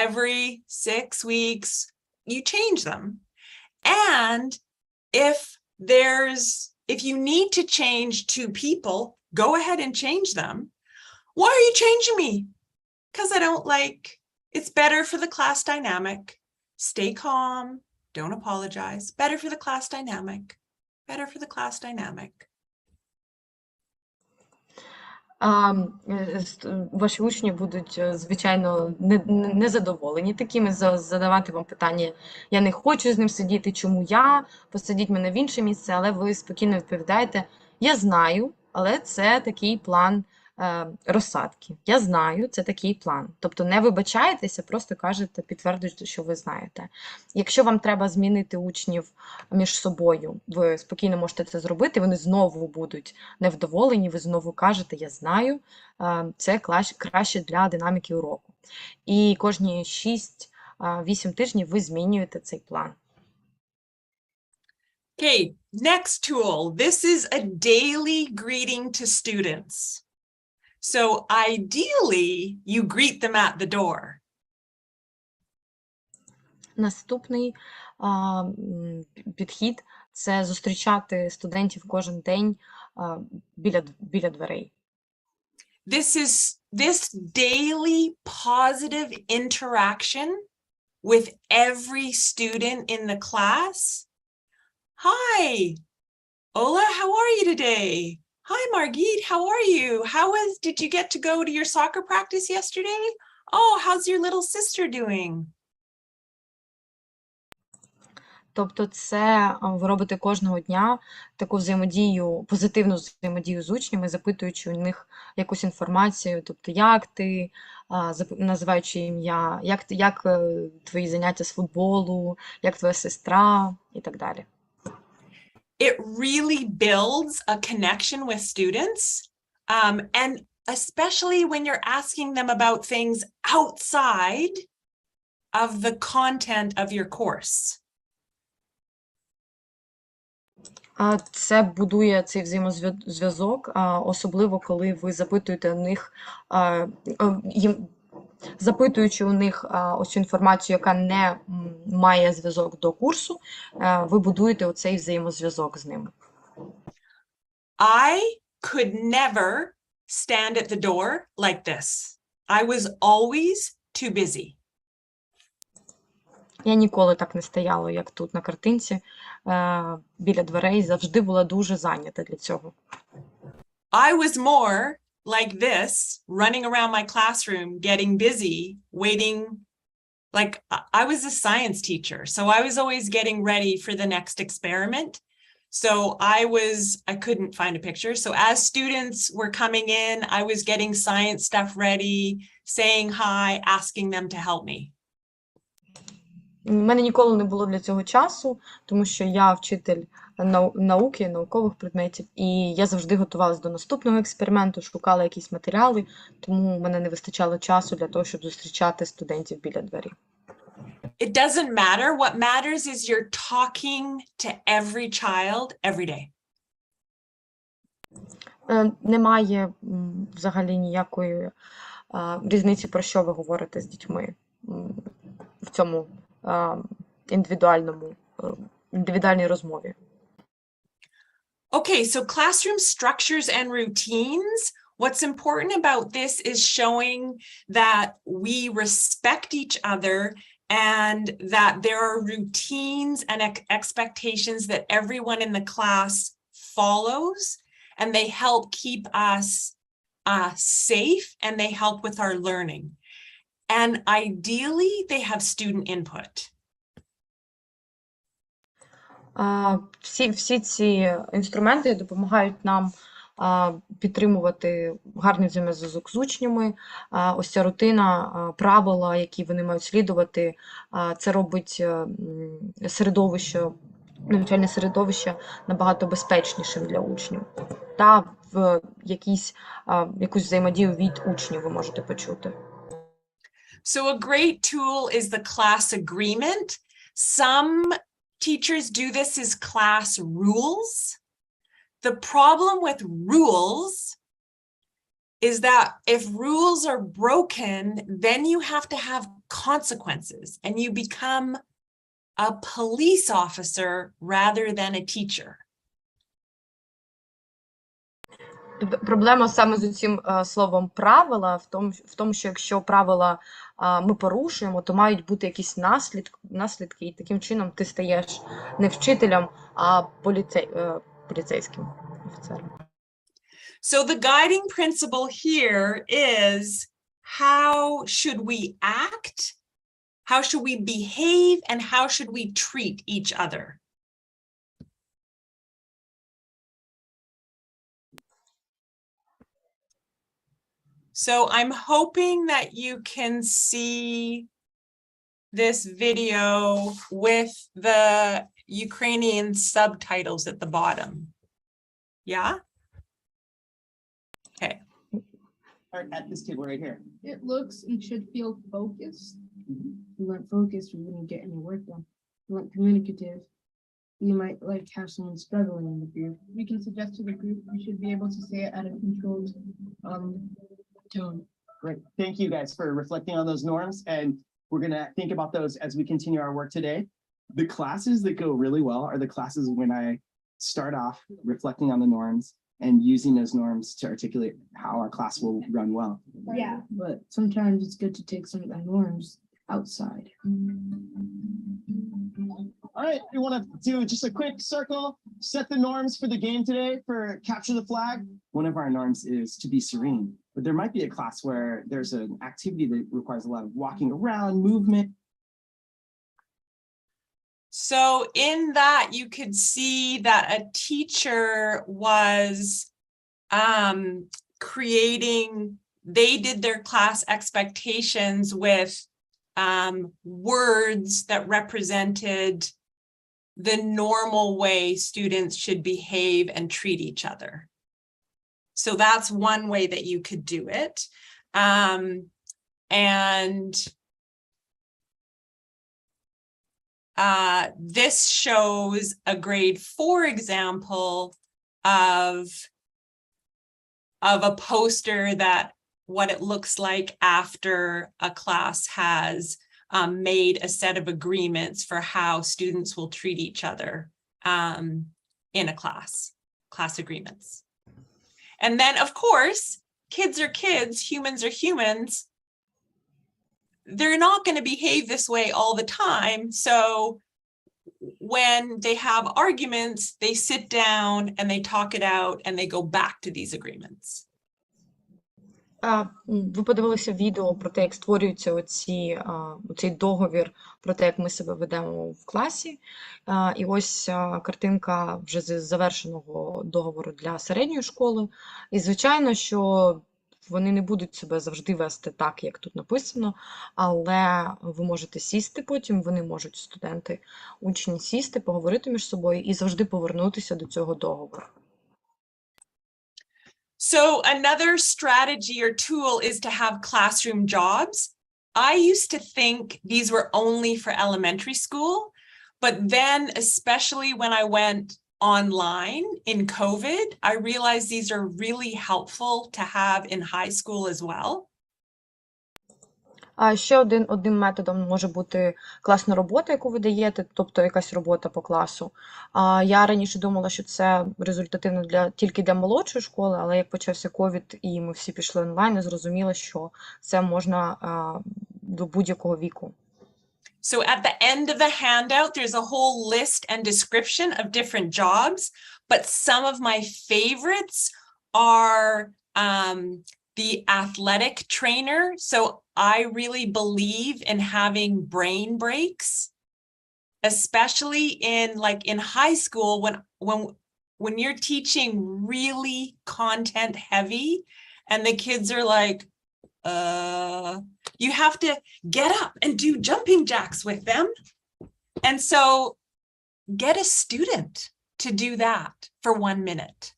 every 6 weeks. You change them. And if you need to change 2 people, go ahead and change them. Why are you changing me? Because I don't like, it's better for the class dynamic. Stay calm. Don't apologize. Better for the class dynamic. Better for the class dynamic. Ваші учні будуть, звичайно, незадоволені такими, задавати вам питання: я не хочу з ним сидіти, чому я, посадіть мене в інше місце, але ви спокійно відповідаєте: я знаю, але це такий план розсадки. Я знаю, це такий план. Тобто не вибачаєтеся, просто кажете, підтверджуєте, що ви знаєте. Якщо вам треба змінити учнів між собою, ви спокійно можете це зробити, вони знову будуть невдоволені, ви знову кажете, я знаю, це краще для динаміки уроку. І кожні 6-8 тижнів ви змінюєте цей план. Okay, next tool. This is a daily greeting to students. So ideally, you greet them at the door. Наступний підхід – це зустрічати студентів кожен день біля дверей. this daily positive interaction with every student in the class. Hi, Ola, how are you today? Hi, Margit, how are you? Did you get to go to your soccer practice yesterday? Oh, how's your little sister doing? Тобто це ви робите кожного дня таку взаємодію, позитивну взаємодію з учнями, запитуючи у них якусь інформацію, тобто як ти, називаючи ім'я, як твої заняття з футболу, як твоя сестра і так далі. It really builds a connection with students, and especially when you're asking them about things outside of the content of your course. Це будує цей взаємозв'язок, особливо коли ви запитуєте у них, запитуючи у них ось цю інформацію, яка не має зв'язок до курсу, ви будуєте оцей взаємозв'язок з ними. I could never stand at the door like this. I was always too busy. Я ніколи так не стояла, як тут на картинці, біля дверей, завжди була дуже зайнята для цього. I was more like this, running around my classroom, getting busy, waiting. Like I was a science teacher, so I was always getting ready for the next experiment. So I couldn't find a picture. So as students were coming in, I was getting science stuff ready, saying hi, asking them to help me. У мене ніколи не було для цього часу, тому що я вчитель науки, наукових предметів, і я завжди готувалась до наступного експерименту, шукала якісь матеріали, тому у мене не вистачало часу для того, щоб зустрічати студентів біля двері. It doesn't matter. What matters is you're talking to every child every day. Немає взагалі ніякої різниці, про що ви говорите з дітьми в цьому індивідуальній розмові. Okay, so classroom structures and routines. What's important about this is showing that we respect each other and that there are routines and expectations that everyone in the class follows, and they help keep us safe and they help with our learning. And ideally, they have student input. Всі ці інструменти допомагають нам підтримувати гарний взаємозв'язок з учнями. Ось ця рутина, правила, які вони мають слідувати, це робить навчальне середовище набагато безпечнішим для учнів. Та в якусь взаємодію від учнів ви можете почути. So a great tool is the class agreement. Some teachers do this as class rules. The problem with rules is that if rules are broken, then you have to have consequences and you become a police officer rather than a teacher. Проблема саме з цим словом правила в тому, що якщо правила ми порушуємо, то мають бути якісь наслідки, і таким чином ти стаєш не вчителем, а поліцейським офіцером. So the guiding principle here is how should we act, how should we behave, and how should we treat each other. So I'm hoping that you can see this video with the Ukrainian subtitles at the bottom. Yeah? Okay. At this table right here. It looks and should feel focused. If you weren't focused, you wouldn't get any work done. If you weren't communicative, you might have someone struggling in the group. We can suggest to the group you should be able to say it at a controlled tone. Great. Thank you guys for reflecting on those norms, and we're going to think about those as we continue our work today. The classes that go really well are the classes when I start off reflecting on the norms, and using those norms to articulate how our class will run well. Yeah, but sometimes it's good to take some of the norms outside. All right, we want to do just a quick circle, set the norms for the game today for capture the flag. One of our norms is to be serene, but there might be a class where there's an activity that requires a lot of walking around, movement. So in that, you could see that a teacher was creating, they did their class expectations with words that represented the normal way students should behave and treat each other. So that's one way that you could do it. This shows a grade 4 example of a poster that what it looks like after a class has made a set of agreements for how students will treat each other in a class agreements. And then, of course, kids are kids, humans are humans. They're not going to behave this way all the time. So when they have arguments, they sit down and they talk it out and they go back to these agreements. Ви подивилися відео про те, як створюється оцей договір, про те, як ми себе ведемо в класі. І ось картинка вже з завершеного договору для середньої школи. І, звичайно, що вони не будуть себе завжди вести так, як тут написано, але ви можете сісти потім, вони можуть, студенти, учні, сісти, поговорити між собою і завжди повернутися до цього договору. So another strategy or tool is to have classroom jobs. I used to think these were only for elementary school, but then especially when I went online in COVID, I realized these are really helpful to have in high school as well. Ще одним методом може бути класна робота, яку ви даєте, тобто якась робота по класу. Я раніше думала, що це результативно тільки для молодшої школи, але як почався ковід і ми всі пішли онлайн, зрозуміло, що це можна до будь-якого віку. So at the end of the handout, there's a whole list and description of different jobs, but some of my favorites are the athletic trainer. So I really believe in having brain breaks, especially in high school when you're teaching really content heavy and the kids are like, you have to get up and do jumping jacks with them. And so get a student to do that for 1 minute.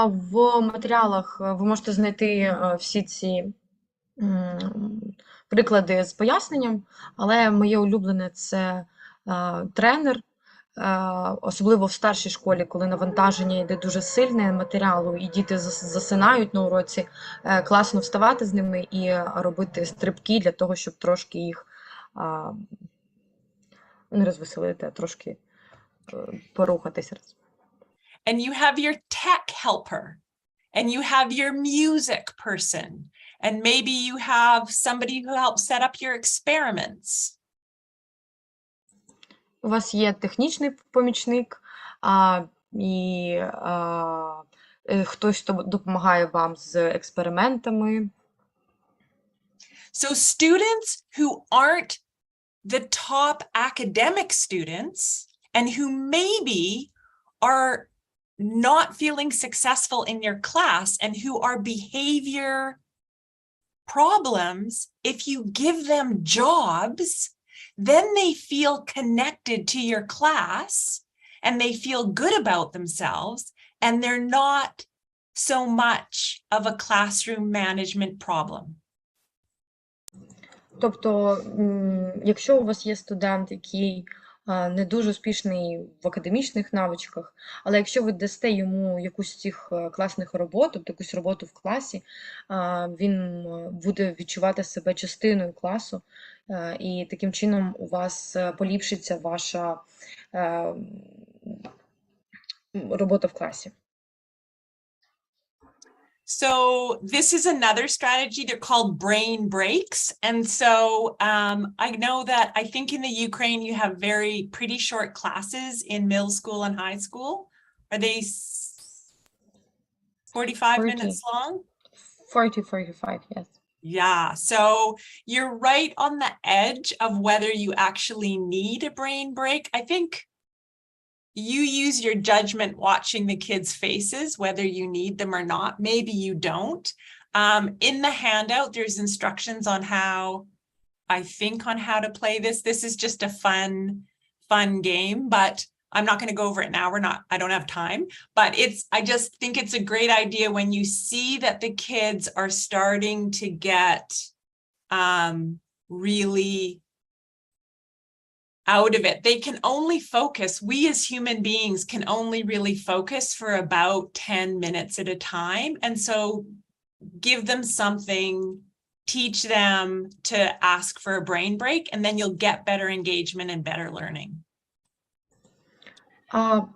В матеріалах ви можете знайти всі ці приклади з поясненням, але моє улюблене – це тренер, особливо в старшій школі, коли навантаження йде дуже сильне матеріалу, і діти засинають на уроці, класно вставати з ними і робити стрибки для того, щоб трошки їх не розвеселити, а трошки порухатися. And you have your tech helper, and you have your music person, and maybe you have somebody who helps set up your experiments. У вас є технічний помічник, і хтось, хто допомагає вам з експериментами. So students who aren't the top academic students and who maybe are not feeling successful in your class and who are behavior problems, if you give them jobs, then they feel connected to your class and they feel good about themselves and they're not so much of a classroom management problem. Тобто, якщо у вас є студент, який не дуже успішний в академічних навичках, але якщо ви дасте йому якусь з цих класних робот, тобто якусь роботу в класі, він буде відчувати себе частиною класу, і таким чином у вас поліпшиться ваша робота в класі. So this is another strategy. They're called brain breaks. And so I know that I think in the Ukraine, you have pretty short classes in middle school and high school. Are they 45 minutes long? 40, 45, yes. Yeah, so you're right on the edge of whether you actually need a brain break. I think you use your judgment watching the kids' faces, whether you need them or not. Maybe you don't. In the handout, there's instructions on on how to play this. This is just a fun game, but I'm not going to go over it now. I don't have time, but I just think it's a great idea when you see that the kids are starting to get really out of it. They can only focus. We as human beings can only really focus for about 10 minutes at a time. And so give them something, teach them to ask for a brain break, and then you'll get better engagement and better learning. Oh,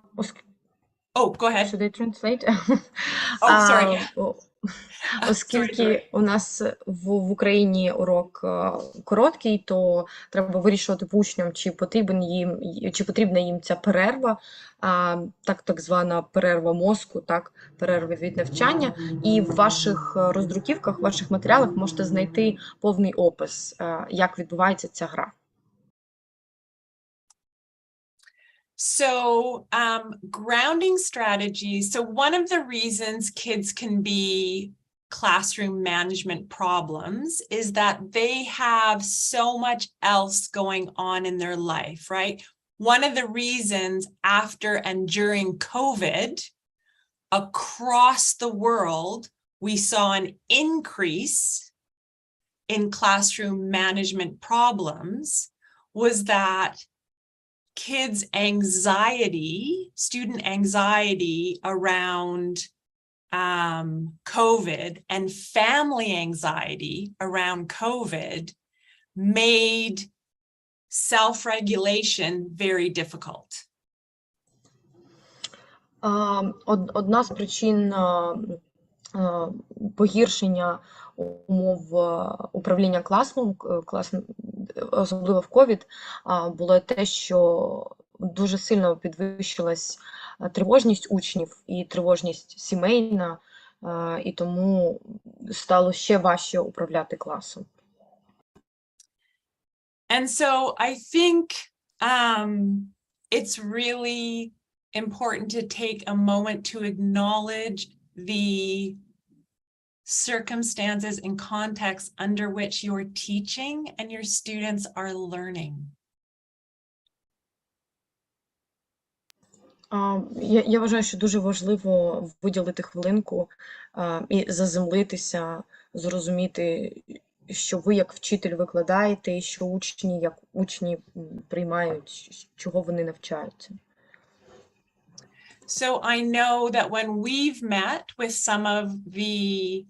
go ahead. Should I translate? Oh, sorry. Оскільки у нас в Україні урок короткий, то треба вирішувати по учням, чи потрібна їм ця перерва, так звана перерва мозку, перерва від навчання. І в ваших роздруківках, в ваших матеріалах можете знайти повний опис, як відбувається ця гра. So grounding strategies. So one of the reasons kids can be classroom management problems is that they have so much else going on in their life, right? One of the reasons after and during COVID, across the world, we saw an increase in classroom management problems was that kids' anxiety, student anxiety around COVID and family anxiety around COVID made self-regulation very difficult. Одна з причин погіршення умов управління класом, особливо в ковід, було те, що дуже сильно підвищилась тривожність учнів і тривожність сімейна, і тому стало ще важче управляти класом. And so I think it's really important to take a moment to acknowledge the circumstances and contexts under which you're teaching and your students are learning. Я вважаю, що дуже важливо виділити хвилинку і заземлитися, зрозуміти, що ви як вчитель викладаєте, і що учні як учні приймають, чого вони навчаються. So I know that when we've met with some of the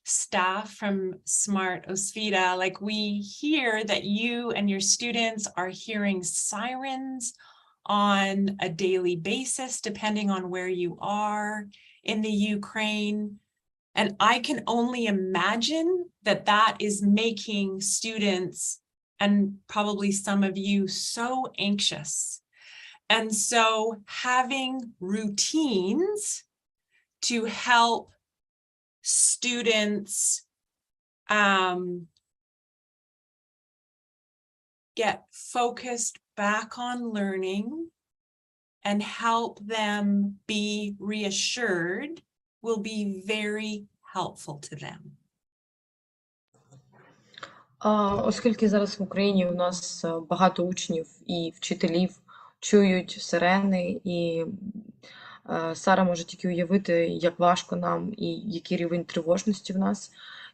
staff from Smart, Osvita, like we hear that you and your students are hearing sirens on a daily basis, depending on where you are in the Ukraine. And I can only imagine that that is making students and probably some of you so anxious. And so having routines to help students get focused back on learning and help them be reassured will be very helpful to them. Оскільки зараз в Україні у нас багато учнів і вчителів чують сирени, і Сара може тільки уявити, як важко нам і який рівень тривожності в нас.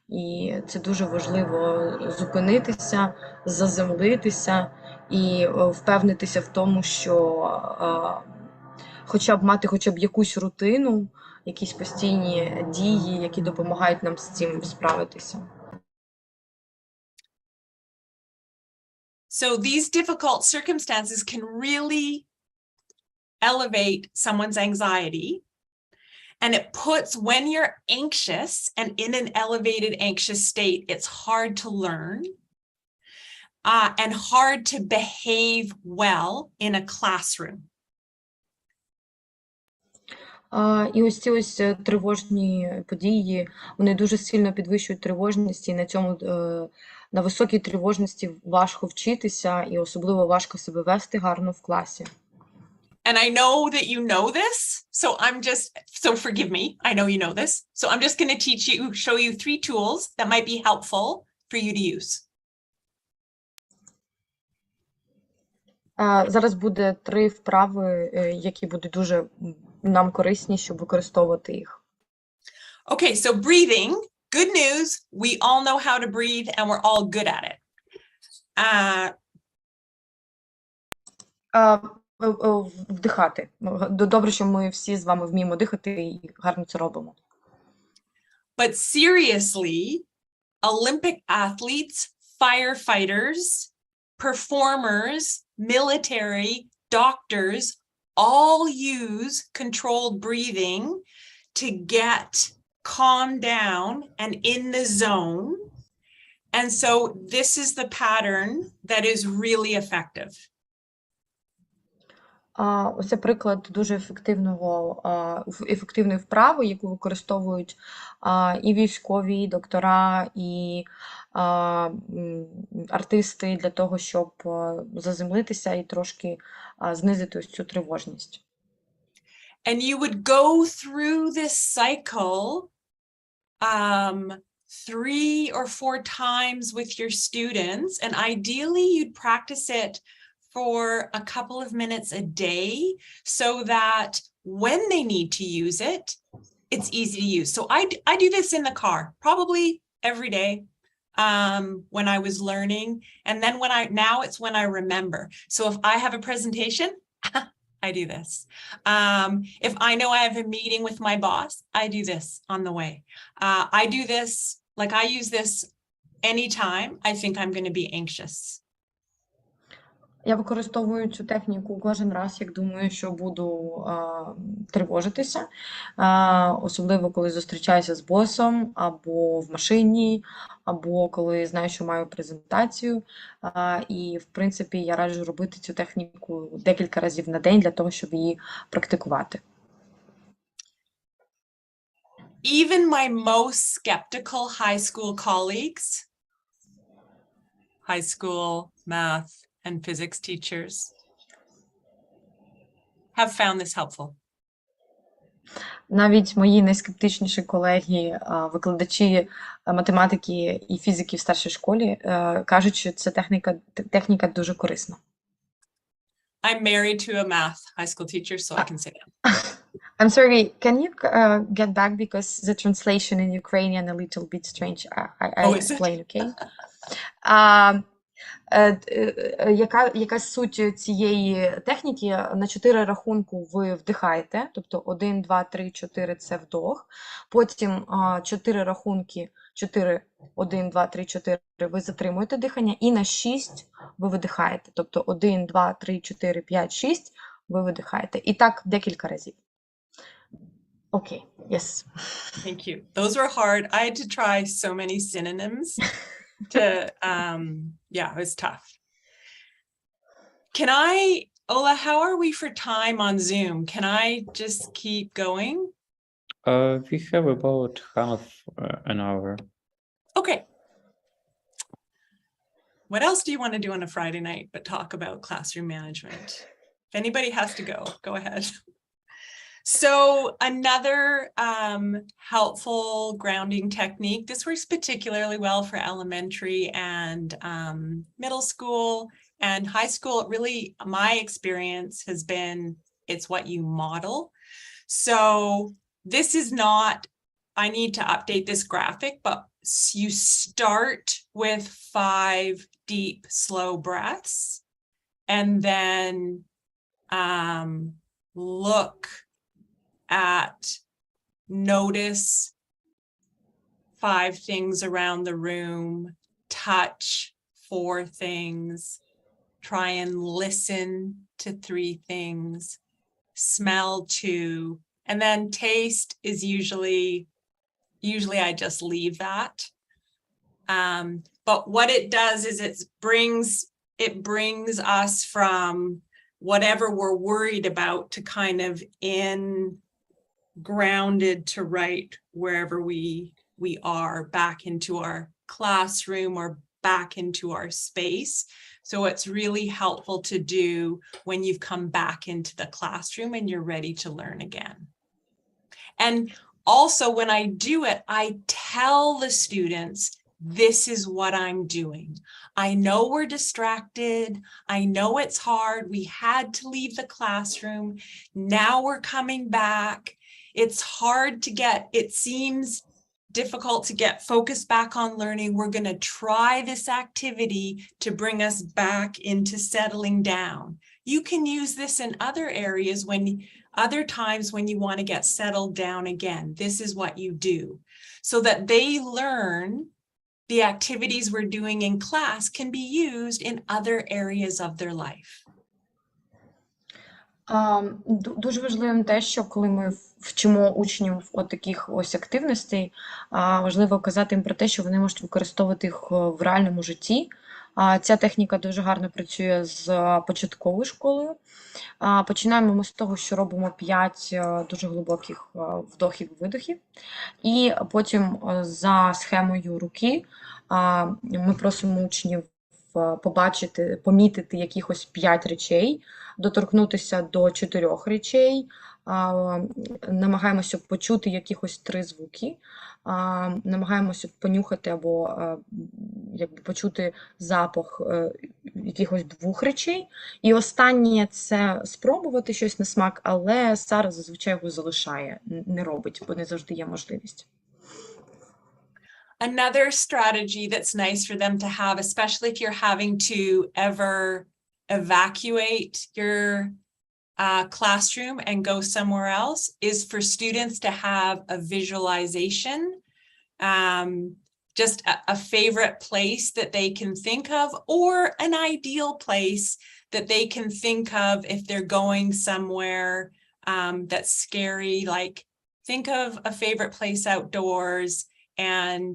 І це дуже важливо зупинитися, заземлитися і впевнитися в тому, що мати хоча б якусь рутину, якісь постійні дії, які допомагають нам з цим справитися. So these difficult circumstances can really elevate someone's anxiety. And it puts, when you're anxious and in an elevated anxious state, it's hard to learn and hard to behave well in a classroom. І ось ці тривожні події, вони дуже сильно підвищують тривожність, і на цьому, на високій тривожності важко вчитися, і особливо важко себе вести гарно в класі. And I know that you know this, so forgive me, I know you know this. So I'm just going to show you 3 tools that might be helpful for you to use. Зараз буде 3 вправи, які будуть дуже нам корисні, щоб використовувати їх. Okay, so breathing, good news, we all know how to breathe and we're all good at it. Вдихати. Добре, що ми всі з вами вміємо дихати і гарно це робимо. But seriously, Olympic athletes, firefighters, performers, military, doctors, all use controlled breathing to get calmed down and in the zone. And so this is the pattern that is really effective. Ось це приклад дуже ефективної вправи, яку використовують і військові, і доктора, і артисти для того, щоб заземлитися і трошки знизити ось цю тривожність. And you would go through this cycle 3 or 4 times with your students, and ideally you'd practice it for a couple of minutes a day so that when they need to use it, it's easy to use. So I do this in the car, probably every day when I was learning. And then now it's when I remember. So if I have a presentation, I do this. If I know I have a meeting with my boss, I do this on the way. I do this, like I use this anytime I think I'm going to be anxious. Я використовую цю техніку кожен раз, як думаю, що буду тривожитися, особливо коли зустрічаюся з босом, або в машині, або коли знаю, що маю презентацію. І, в принципі, я раджу робити цю техніку декілька разів на день для того, щоб її практикувати. Even my most skeptical high school colleagues, high school math and physics teachers, have found this helpful. Навіть мої найскептичніші колеги, викладачі математики і фізики в старшій школі, кажуть, що ця техніка дуже корисна. I'm married to a math high school teacher, so I can say that. I'm sorry, can you get back because the translation in Ukrainian a little bit strange. I explain, okay? Яка суть цієї техніки? На 4 рахунку ви вдихаєте, тобто 1, 2, 3, 4 – це вдох. Потім 4 рахунки, 4, 1, 2, 3, 4 ви затримуєте дихання, і на 6 ви видихаєте, тобто 1, 2, 3, 4, 5, 6 ви видихаєте. І так декілька разів. Okay, yes. Thank you. Those were hard. I had to try so many synonyms to, yeah, it was tough. Ola, how are we for time on Zoom? Can I just keep going? We have about half an hour. Okay. What else do you want to do on a Friday night but talk about classroom management? If anybody has to go, go ahead. So another helpful grounding technique, this works particularly well for elementary and middle school and high school. Really, my experience has been, it's what you model. So this is not, I need to update this graphic, but you start with 5 deep, slow breaths and then notice 5 things around the room, touch 4 things, try and listen to 3 things, smell 2, and then taste is usually I just leave that. But what it does is it brings us from whatever we're worried about to kind of in grounded to right wherever we are, back into our classroom or back into our space. So it's really helpful to do when you've come back into the classroom and you're ready to learn again. And also when I do it, I tell the students, this is what I'm doing. I know we're distracted. I know it's hard. We had to leave the classroom. Now we're coming back. It's hard to get, it seems difficult to get focused back on learning. We're going to try this activity to bring us back into settling down. You can use this in other areas other times when you want to get settled down again. This is what you do so that they learn the activities we're doing in class can be used in other areas of their life. Дуже важливим те, що коли ми вчимо учнів от таких ось активностей, важливо казати їм про те, що вони можуть використовувати їх в реальному житті. Ця техніка дуже гарно працює з початковою школою. Починаємо ми з того, що робимо 5 дуже глибоких вдохів-видохів. І потім за схемою руки ми просимо учнів помітити якихось 5 речей, доторкнутися до 4 речей, намагаємося почути якихось 3 звуки, намагаємося понюхати або почути запах якихось 2 речей. І останнє – це спробувати щось на смак, але Сара зазвичай його залишає, не робить, бо не завжди є можливість. Another strategy that's nice for them to have, especially if you're having to ever evacuate your classroom and go somewhere else, is for students to have a visualization, just a favorite place that they can think of, or an ideal place that they can think of if they're going somewhere that's scary. Like, think of a favorite place outdoors and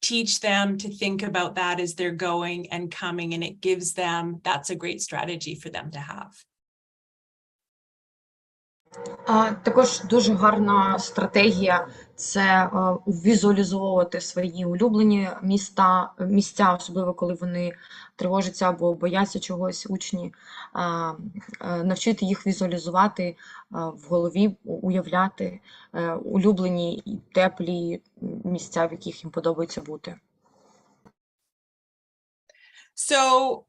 teach them to think about that as they're going and coming, and it gives them, that's a great strategy for them to have. Також дуже гарна стратегія – це візуалізовувати свої улюблені місця, особливо коли вони тривожаться або бояться чогось, учні, навчити їх візуалізувати в голові, уявляти улюблені і теплі місця, в яких їм подобається бути. So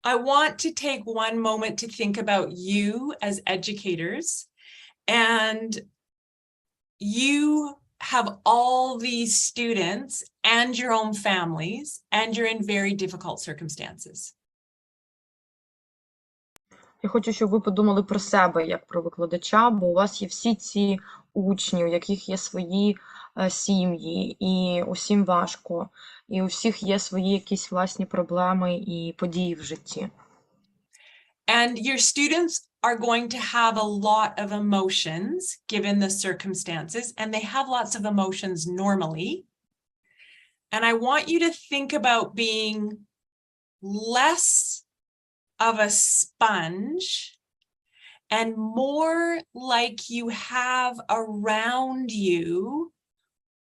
I want to take one moment to think about you as educators. And you have all these students and your own families, and you're in very difficult circumstances. Я хочу, щоб ви подумали про себе, як про викладача, бо у вас є всі ці учні, у яких є свої сім'ї, і усім важко, і у всіх є свої якісь власні проблеми і події в житті. And your students are going to have a lot of emotions given the circumstances, and they have lots of emotions normally. And I want you to think about being less of a sponge and more like you have around you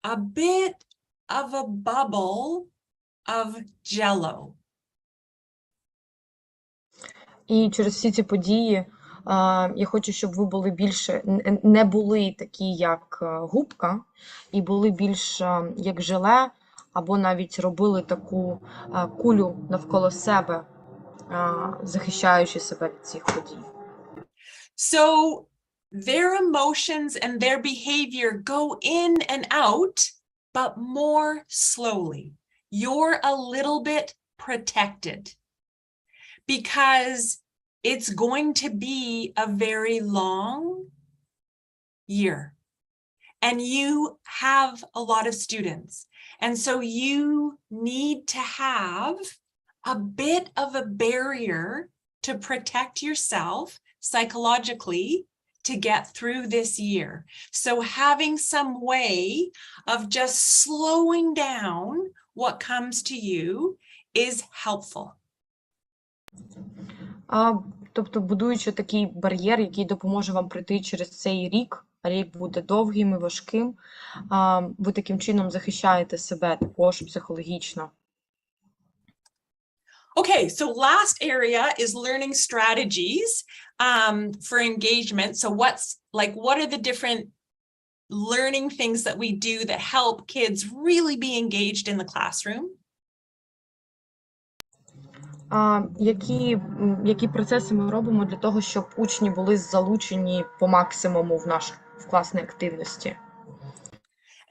a bit of a bubble of jello. І через всі ці події я хочу, щоб ви були більше, не були такі, як губка, і були більш як желе, або навіть робили таку кулю навколо себе, захищаючи себе від цих подій. So their emotions and their behavior go in and out, but more slowly. You're a little bit protected because it's going to be a very long year. And you have a lot of students. And so you need to have a bit of a barrier to protect yourself psychologically to get through this year. So having some way of just slowing down what comes to you is helpful. Тобто, будуючи такий бар'єр, який допоможе вам пройти через цей рік, а рік буде довгим і важким, ви таким чином захищаєте себе також психологічно. Okay, so last area is learning strategies for engagement. So what are the different learning things that we do that help kids really be engaged in the classroom? Які процеси ми робимо для того, щоб учні були залучені по максимуму в класній активності?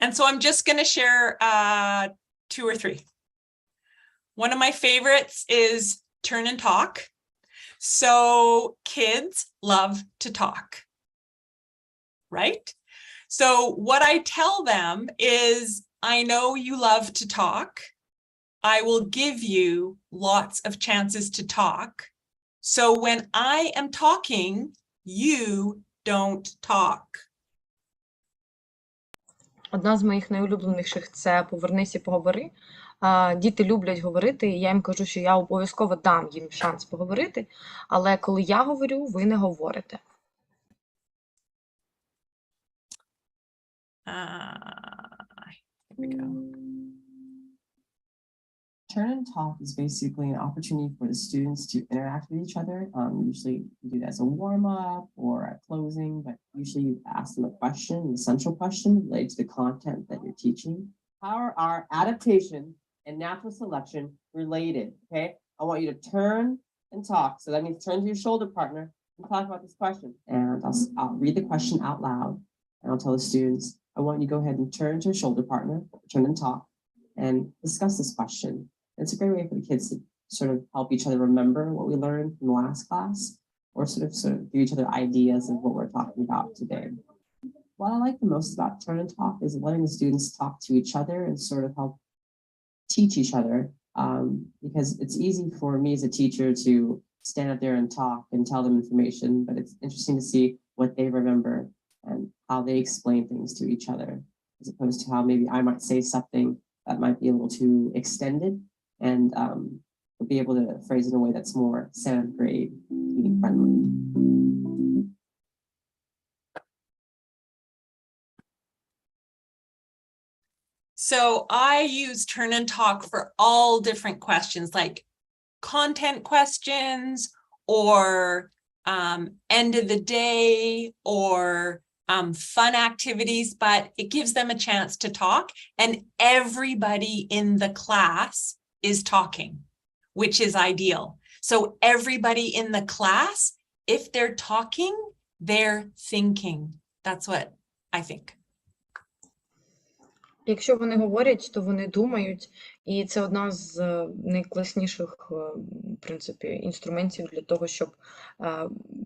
And so I'm just going to share 2 or 3. One of my favorites is turn and talk. So kids love to talk, right? So what I tell them is, I know you love to talk. I will give you lots of chances to talk. So when I am talking, you don't talk. Одна з моїх найулюбленіших – це «Повернись і поговори». Діти люблять говорити, і я їм кажу, що я обов'язково дам їм шанс поговорити, але коли я говорю, ви не говорите. Here we go. Turn and talk is basically an opportunity for the students to interact with each other. Usually you do that as a warm-up or a closing, but usually you ask them a question, an essential question related to the content that you're teaching. How are our adaptation and natural selection related? Okay, I want you to turn and talk. So that means turn to your shoulder partner and talk about this question. And I'll read the question out loud, and I'll tell the students, I want you to go ahead and turn to your shoulder partner, turn and talk, and discuss this question. It's a great way for the kids to sort of help each other remember what we learned from the last class, or sort of give each other ideas of what we're talking about today. What I like the most about Turn and Talk is letting the students talk to each other and sort of help teach each other, because it's easy for me as a teacher to stand up there and talk and tell them information, but it's interesting to see what they remember and how they explain things to each other, as opposed to how maybe I might say something that might be a little too extended, and be able to phrase it in a way that's more 7th grade friendly. So I use Turn and Talk for all different questions, like content questions, or end of the day, or fun activities, but it gives them a chance to talk, and everybody in the class is talking, which is ideal. So everybody in the class, if they're talking, they're thinking. That's what I think. Якщо вони говорять, то вони думають, і це одна з найкласніших, в принципі, інструментів для того, щоб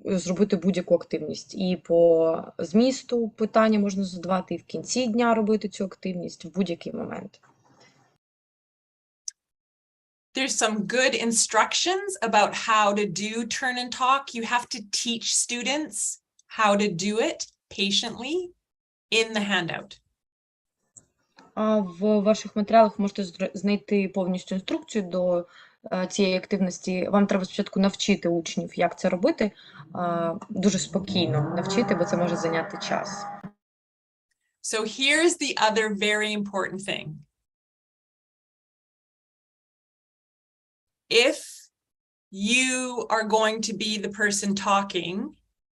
зробити будь-яку активність. І по змісту питання можна задавати, і в кінці дня робити цю активність в будь-який момент. There's some good instructions about how to do Turn and Talk. You have to teach students how to do it patiently in the handout. В ваших матеріалах можете знайти повністю інструкцію до цієї активності. Вам треба спочатку навчити учнів, як це робити, дуже спокійно навчити, бо це може зайняти час. So here's the other very important thing. If you are going to be the person talking,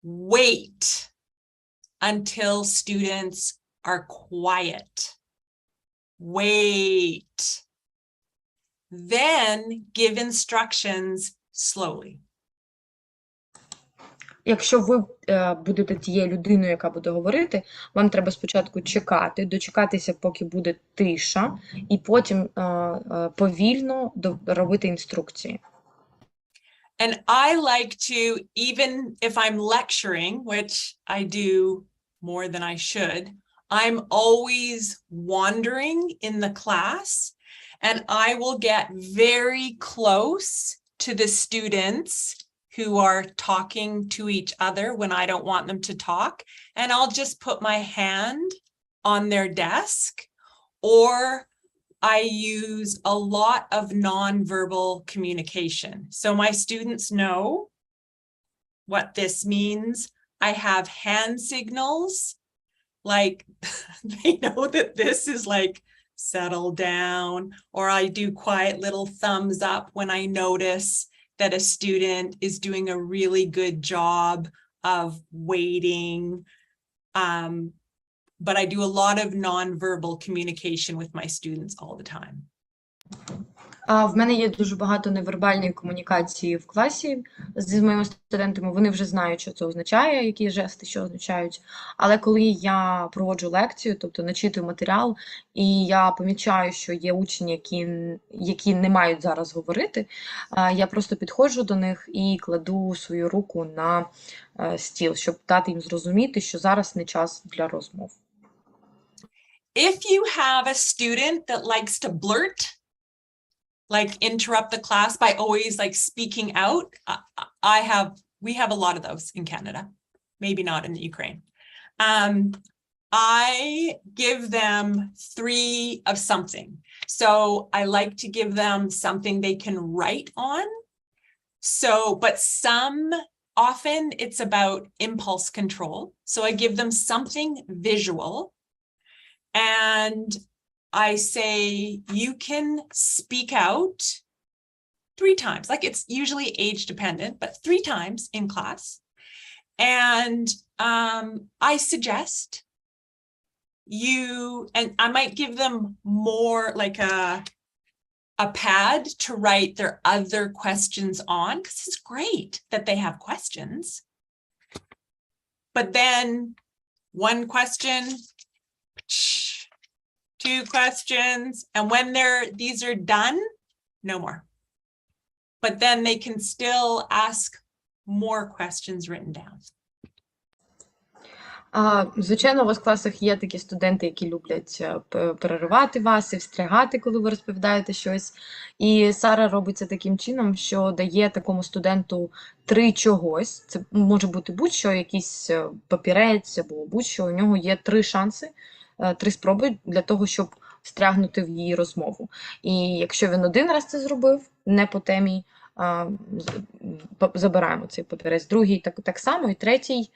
wait until students are quiet. Wait. Then give instructions slowly. Якщо ви будете тією людиною, яка буде говорити, вам треба спочатку чекати, дочекатися, поки буде тиша, і потім повільно робити інструкції. And I like to, even if I'm lecturing, which I do more than I should, I'm always wandering in the class, and I will get very close to the students who are talking to each other when I don't want them to talk, and I'll just put my hand on their desk, or I use a lot of nonverbal communication. So my students know what this means. I have hand signals, like they know that this is like settle down, or I do quiet little thumbs up when I notice that a student is doing a really good job of waiting. But I do a lot of nonverbal communication with my students all the time. В мене є дуже багато невербальної комунікації в класі з моїми студентами. Вони вже знають, що це означає, які жести що означають. Але коли я проводжу лекцію, тобто начитую матеріал, і я помічаю, що є учні, які не мають зараз говорити, я просто підходжу до них і кладу свою руку на стіл, щоб дати їм зрозуміти, що зараз не час для розмов. If you have a student that likes to blurt, like interrupt the class by always like speaking out, we have a lot of those in Canada, maybe not in the Ukraine. I give them 3 of something. So I like to give them something they can write on. But often it's about impulse control. So I give them something visual, and I say, you can speak out 3 times. Like, it's usually age dependent, but 3 times in class. And I suggest and I might give them more like a pad to write their other questions on, because it's great that they have questions. But then 1 question, 2 questions, and when these are done, no more. But then they can still ask more questions written down. Звичайно, у вас в класах є такі студенти, які люблять переривати вас і встрягати, коли ви розповідаєте щось. І Сара робить це таким чином, що дає такому студенту 3 чогось. Це може бути будь-що, якийсь папірець або будь-що. У нього є 3 шанси, 3 спроби для того, щоб встрягнути в її розмову. І якщо він 1 раз це зробив, не по темі, забираємо цей папірець. Другий так само, і третій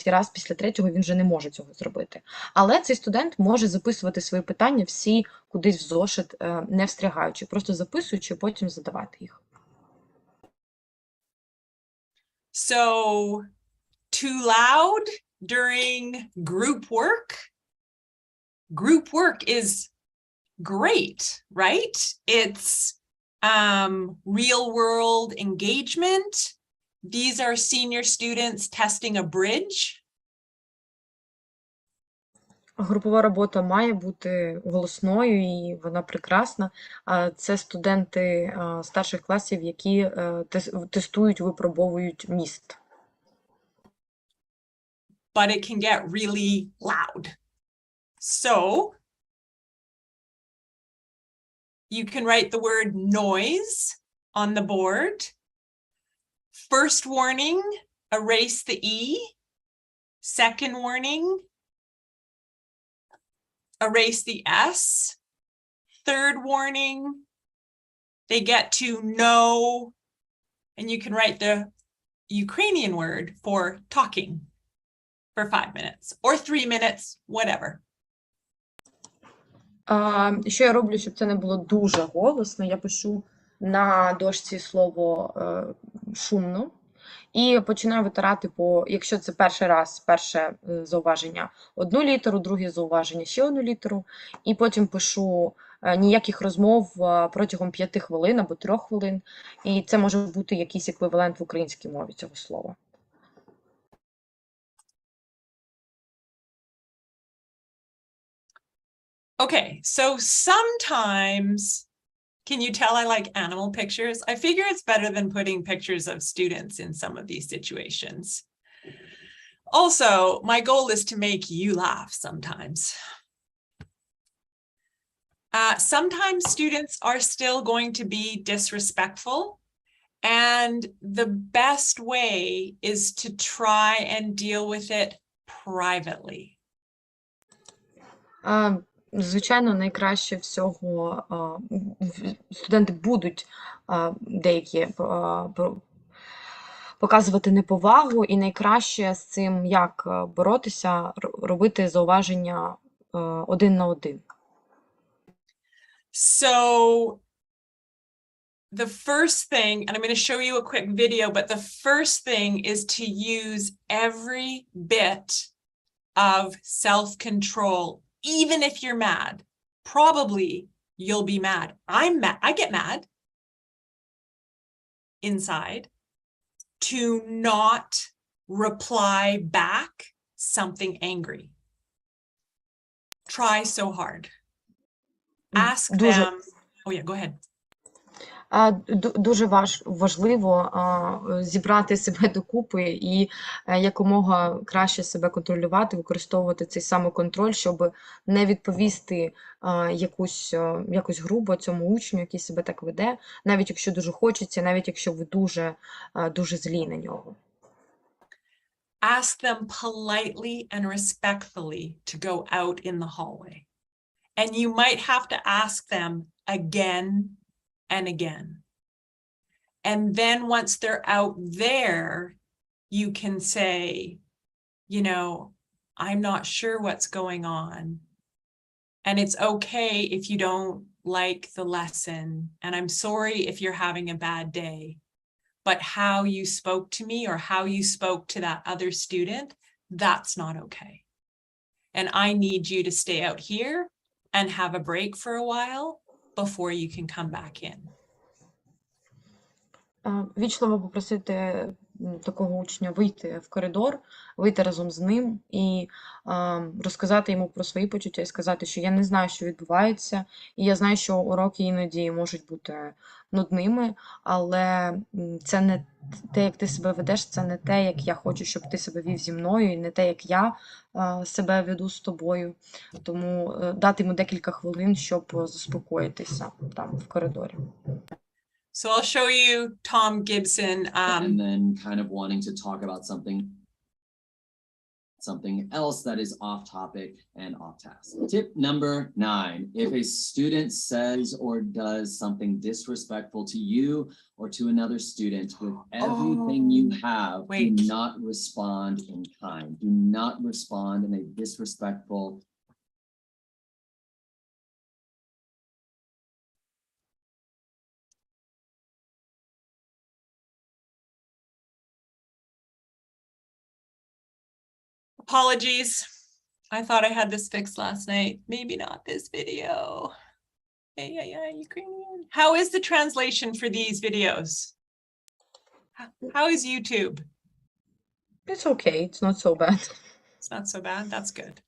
раз, після 3-го він вже не може цього зробити. Але цей студент може записувати свої питання всі кудись в зошит, не встрягаючи, просто записуючи, потім задавати їх. So, too loud during group work is great, right? It's real world engagement. These are senior students testing a bridge. Групова робота має бути голосною, і вона прекрасна. Це студенти старших класів, які тестують, випробовують міст. But it can get really loud. So you can write the word noise on the board. First warning, erase the E. Second warning, erase the S. Third warning, they get to know, and you can write the Ukrainian word for talking for 5 minutes or 3 minutes, whatever. Що я роблю, щоб це не було дуже голосно? Я пишу на дошці слово шумно і починаю витирати якщо це перше зауваження, 1 літеру, друге зауваження, ще 1 літеру, і потім пишу ніяких розмов протягом 5 хвилин або 3 хвилин, і це може бути якийсь еквівалент в українській мові цього слова. Okay, so sometimes, can you tell I like animal pictures? I figure it's better than putting pictures of students in some of these situations. Also, my goal is to make you laugh sometimes. Sometimes students are still going to be disrespectful, And the best way is to try and deal with it privately. Звичайно, найкраще всього студенти будуть деякі показувати неповагу, і найкраще з цим як боротися, робити зауваження один на один. So the first thing, and I'm going to show you a quick video, but the first thing is to use every bit of self-control, even if you're mad. Probably you'll be mad. I'm mad. I get mad inside. To not reply back something angry. Try so hard. Ask them. Oh yeah, go ahead. Дуже важливо зібрати себе докупи і якомога краще себе контролювати, використовувати цей самоконтроль, щоб не відповісти якось грубо цьому учню, який себе так веде, навіть якщо дуже хочеться, навіть якщо ви дуже злі на нього. Ask them politely and respectfully to go out in the hallway. And you might have to ask them again and again. And then once they're out there, you can say, you know, I'm not sure what's going on. And it's okay if you don't like the lesson. And I'm sorry if you're having a bad day. But how you spoke to me or how you spoke to that other student, that's not okay. And I need you to stay out here and have a break for a while before you can come back in. Вічливо попросити такого учня вийти в коридор, вийти разом з ним і розказати йому про свої почуття і сказати, що я не знаю, що відбувається, і я знаю, що уроки іноді можуть бути нудними, але це не те, як ти себе ведеш, це не те, як я хочу, щоб ти себе вів зі мною, і не те, як я себе веду з тобою. Тому дати йому декілька хвилин, щоб заспокоїтися там в коридорі. So I'll show you Tom Gibson. And then kind of wanting to talk about something else that is off topic and off task. Tip number 9, if a student says or does something disrespectful to you or to another student, with everything you have, do not respond in kind. Do not respond in a disrespectful Apologies. I thought I had this fixed last night. Maybe not this video. Ukrainian. How is the translation for these videos? How is YouTube? It's okay. It's not so bad. It's not so bad. That's good.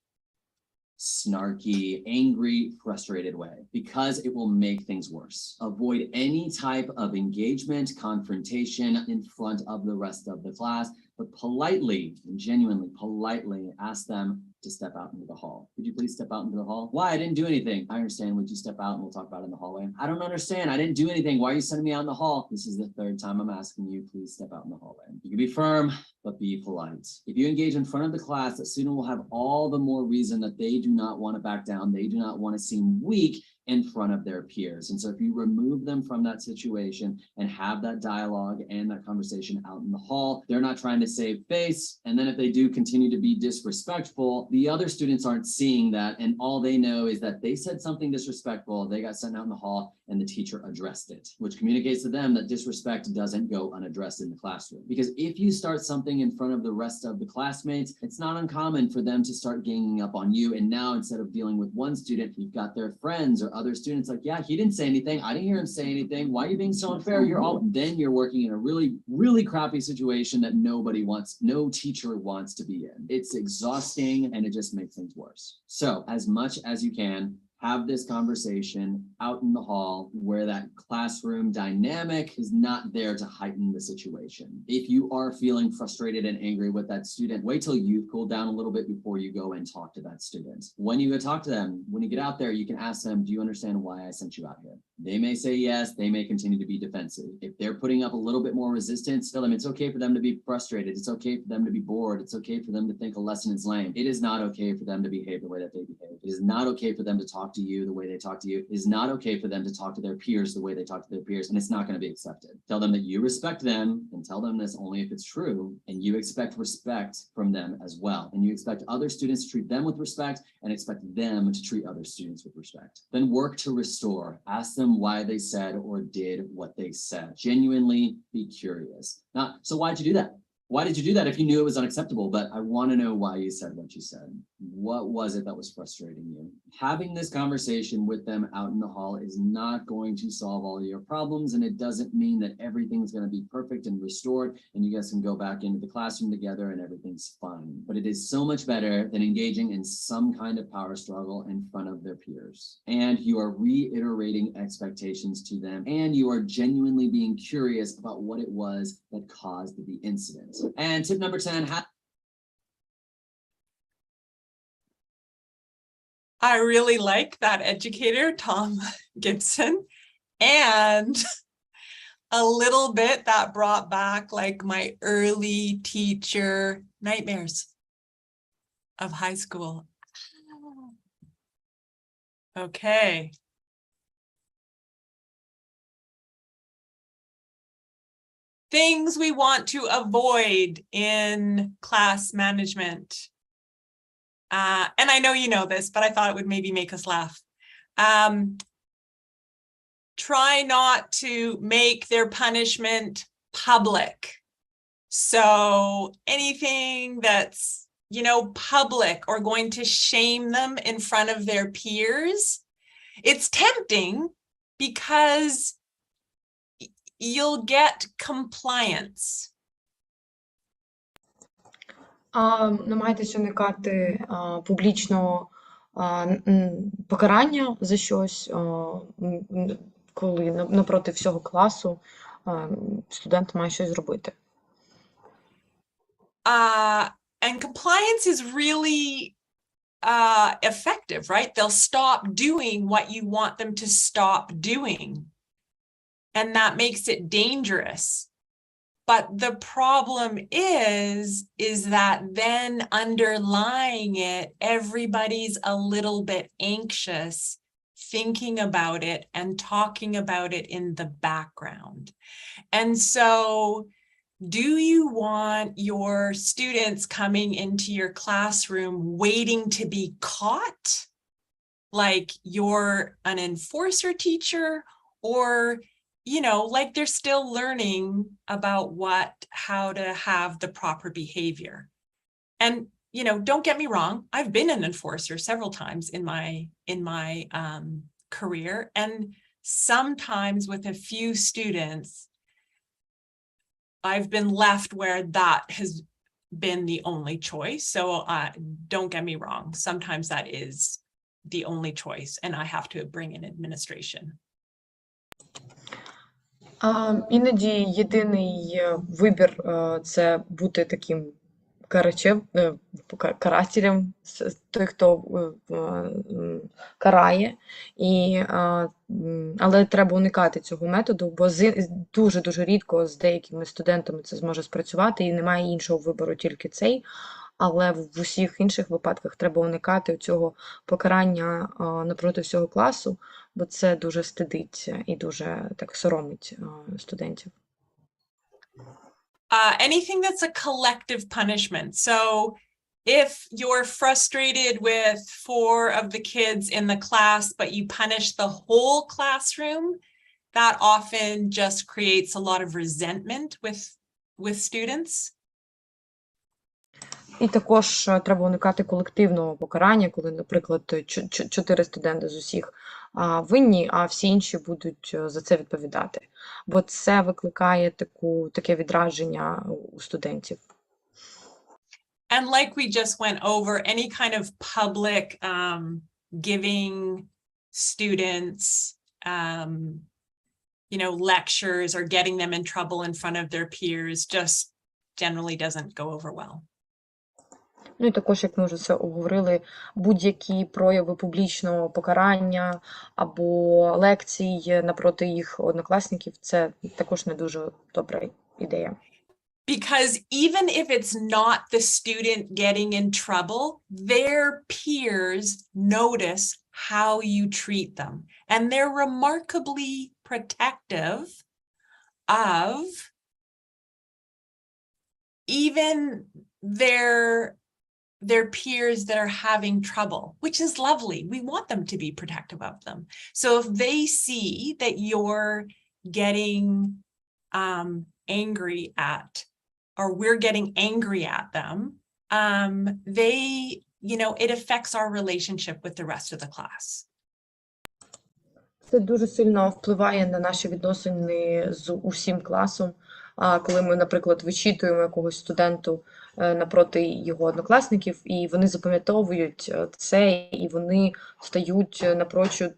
Snarky, angry, frustrated way, because it will make things worse. Avoid any type of engagement, confrontation in front of the rest of the class, but politely and genuinely politely ask them to step out into the hall. Could you please step out into the hall? Why? I didn't do anything. I understand. Would you step out and we'll talk about it in the hallway? I don't understand. I didn't do anything. Why are you sending me out in the hall? This is the 3rd time I'm asking you, please step out in the hallway. You can be firm, but be polite. If you engage in front of the class, the student will have all the more reason that they do not want to back down. They do not want to seem weak in front of their peers. And so if you remove them from that situation and have that dialogue and that conversation out in the hall, they're not trying to save face. And then if they do continue to be disrespectful, the other students aren't seeing that. And all they know is that they said something disrespectful, they got sent out in the hall, and the teacher addressed it, which communicates to them that disrespect doesn't go unaddressed in the classroom. Because if you start something in front of the rest of the classmates, it's not uncommon for them to start ganging up on you. And now instead of dealing with one student, you've got their friends or other students like, yeah, he didn't say anything. I didn't hear him say anything. Why are you being so unfair? Then you're working in a really, really crappy situation that no teacher wants to be in. It's exhausting and it just makes things worse. So as much as you can, have this conversation out in the hall where that classroom dynamic is not there to heighten the situation. If you are feeling frustrated and angry with that student, wait till you've cooled down a little bit before you go and talk to that student. When you go talk to them, when you get out there, you can ask them, do you understand why I sent you out here? They may say yes, they may continue to be defensive. If they're putting up a little bit more resistance, tell them it's okay for them to be frustrated. It's okay for them to be bored. It's okay for them to think a lesson is lame. It is not okay for them to behave the way that they behave. It is not okay for them to talk to you the way they talk to you. It is not okay for them to talk to their peers the way they talk to their peers, and it's not going to be accepted. Tell them that you respect them, and tell them this only if it's true, and you expect respect from them as well. And you expect other students to treat them with respect and expect them to treat other students with respect. Then work to restore. Ask them why they said or did what they said. Genuinely be curious. Not, so why'd you do that? Why did you do that if you knew it was unacceptable? But I want to know why you said what you said. What was it that was frustrating you? Having this conversation with them out in the hall is not going to solve all of your problems, and it doesn't mean that everything's going to be perfect and restored and you guys can go back into the classroom together and everything's fine. But it is so much better than engaging in some kind of power struggle in front of their peers. And you are reiterating expectations to them, and you are genuinely being curious about what it was that caused the incident. And tip number 10, I really like that educator, Tom Gibson, and a little bit that brought back like my early teacher nightmares of high school. Okay. Things we want to avoid in class management. And I know you know this, but I thought it would maybe make us laugh. Try not to make their punishment public. So anything that's, you know, public or going to shame them in front of their peers, it's tempting because you'll get compliance. Намагайтеся уникати публічного покарання за щось, коли напроти всього класу студент має щось зробити. And compliance is really effective, right? They'll stop doing what you want them to stop doing. And that makes it dangerous. But the problem is that then underlying it, everybody's a little bit anxious, thinking about it and talking about it in the background. And so, do you want your students coming into your classroom waiting to be caught? Like you're an enforcer teacher, or you know, like they're still learning about how to have the proper behavior. And, you know, don't get me wrong, I've been an enforcer several times in my career. And sometimes with a few students, I've been left where that has been the only choice. So don't get me wrong, sometimes that is the only choice and I have to bring in administration. Іноді єдиний вибір – це бути таким карателем, той, хто карає, але треба уникати цього методу, бо дуже-дуже рідко з деякими студентами це зможе спрацювати, і немає іншого вибору, тільки цей. Але в усіх інших випадках треба уникати цього покарання напроти всього класу, бо це дуже стидить і дуже так соромить студентів. Anything that's a collective punishment. So if you're frustrated with 4 of the kids in the class, but you punish the whole classroom, that often just creates a lot of resentment with students. І також треба уникати колективного покарання, коли, наприклад, 4 студенти з усіх винні, а всі інші будуть за це відповідати. Бо це викликає таке відраження у студентів. And like we just went over, any kind of public giving students, you know, lectures or getting them in trouble in front of their peers just generally doesn't go over well. Ну і також, як ми вже це обговорили, будь-які прояви публічного покарання або лекцій напроти їх однокласників – це також не дуже добра ідея. Because even if it's not the student getting in trouble, their peers notice how you treat them. And they're remarkably protective of even their peers that are having trouble, which is lovely. We want them to be protective of them. So if they see that you're getting angry at, or we're getting angry at them, they, you know, it affects our relationship with the rest of the class. Це дуже сильно впливає на наші відносини з усім класом. Коли ми, наприклад, вичитуємо якогось студенту напроти його однокласників, і вони запам'ятовують це, і вони стають напрочуд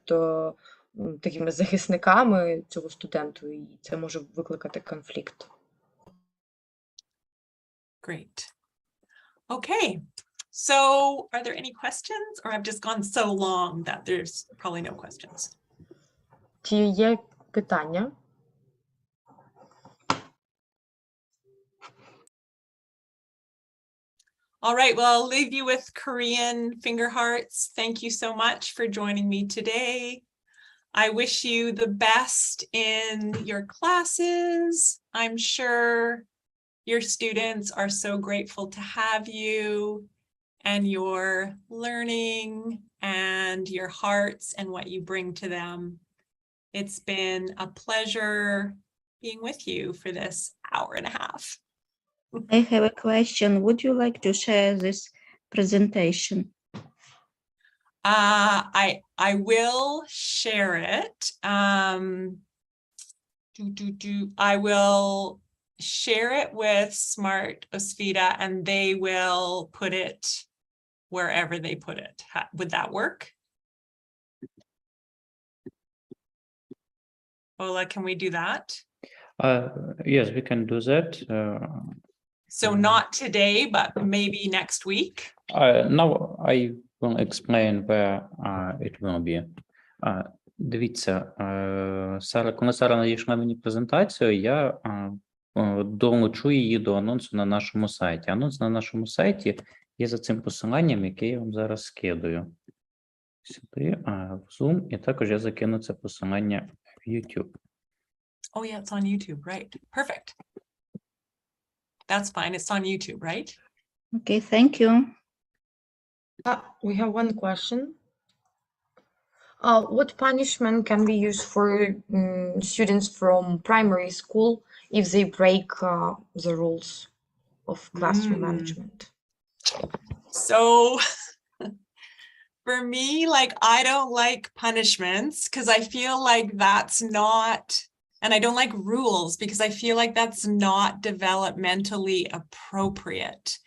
такими захисниками цього студенту, і це може викликати конфлікт. Great. Okay. So are there any questions, or I've just gone so long that there's probably no questions? Чи є питання? All right, well, I'll leave you with Korean finger hearts. Thank you so much for joining me today. I wish you the best in your classes. I'm sure your students are so grateful to have you and your learning and your hearts and what you bring to them. It's been a pleasure being with you for this hour and a half. I have a question. Would you like to share this presentation? I will share it. I will share it with Smart, Osvita, and they will put it wherever they put it. Would that work? Ola, can we do that? Yes, we can do that. So not today, but maybe next week. Now I will explain where it will be. Дивіться, коли Сара надійшла мені презентацію, я долучу її до анонсу на нашому сайті. Анонс на нашому сайті є за цим посиланням, яке я вам зараз скидаю. Сюди, в Zoom, і також я закину це посилання в YouTube. Oh yeah, it's on YouTube, right? Perfect. That's fine. It's on YouTube, right? Okay, thank you. We have one question. What punishment can we use for students from primary school if they break the rules of classroom management? So for me, like, I don't like punishments because I feel like that's not, and I don't like rules because I feel like that's not developmentally appropriate.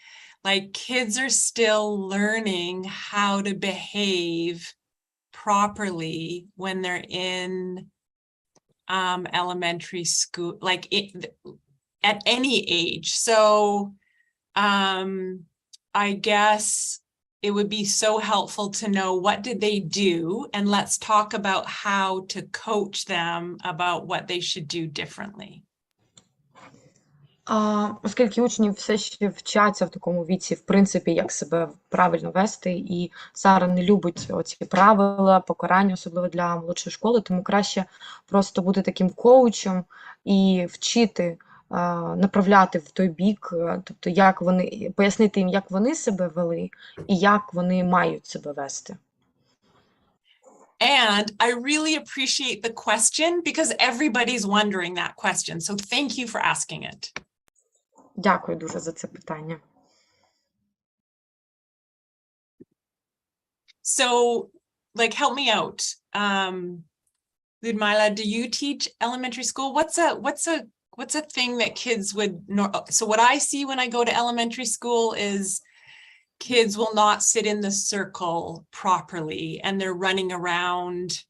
Like, kids are still learning how to behave properly when they're in elementary school, like at any age. So I guess it would be so helpful to know what did they do, and let's talk about how to coach them about what they should do differently. Оскільки учні все ще вчаться в такому віці, в принципі, як себе правильно вести, і Сара не любить оці правила, покарання, особливо для молодшої школи, тому краще просто бути таким коучем і вчити, направляти в той бік, тобто як вони, пояснити їм, як вони себе вели і як вони мають себе вести. And I really appreciate the question because everybody's wondering that question. So thank you for asking it. Дякую дуже за це питання. So, like, help me out. Ludmila, do you teach elementary school? What's a thing that kids would know? So what I see when I go to elementary school is kids will not sit in the circle properly and they're running around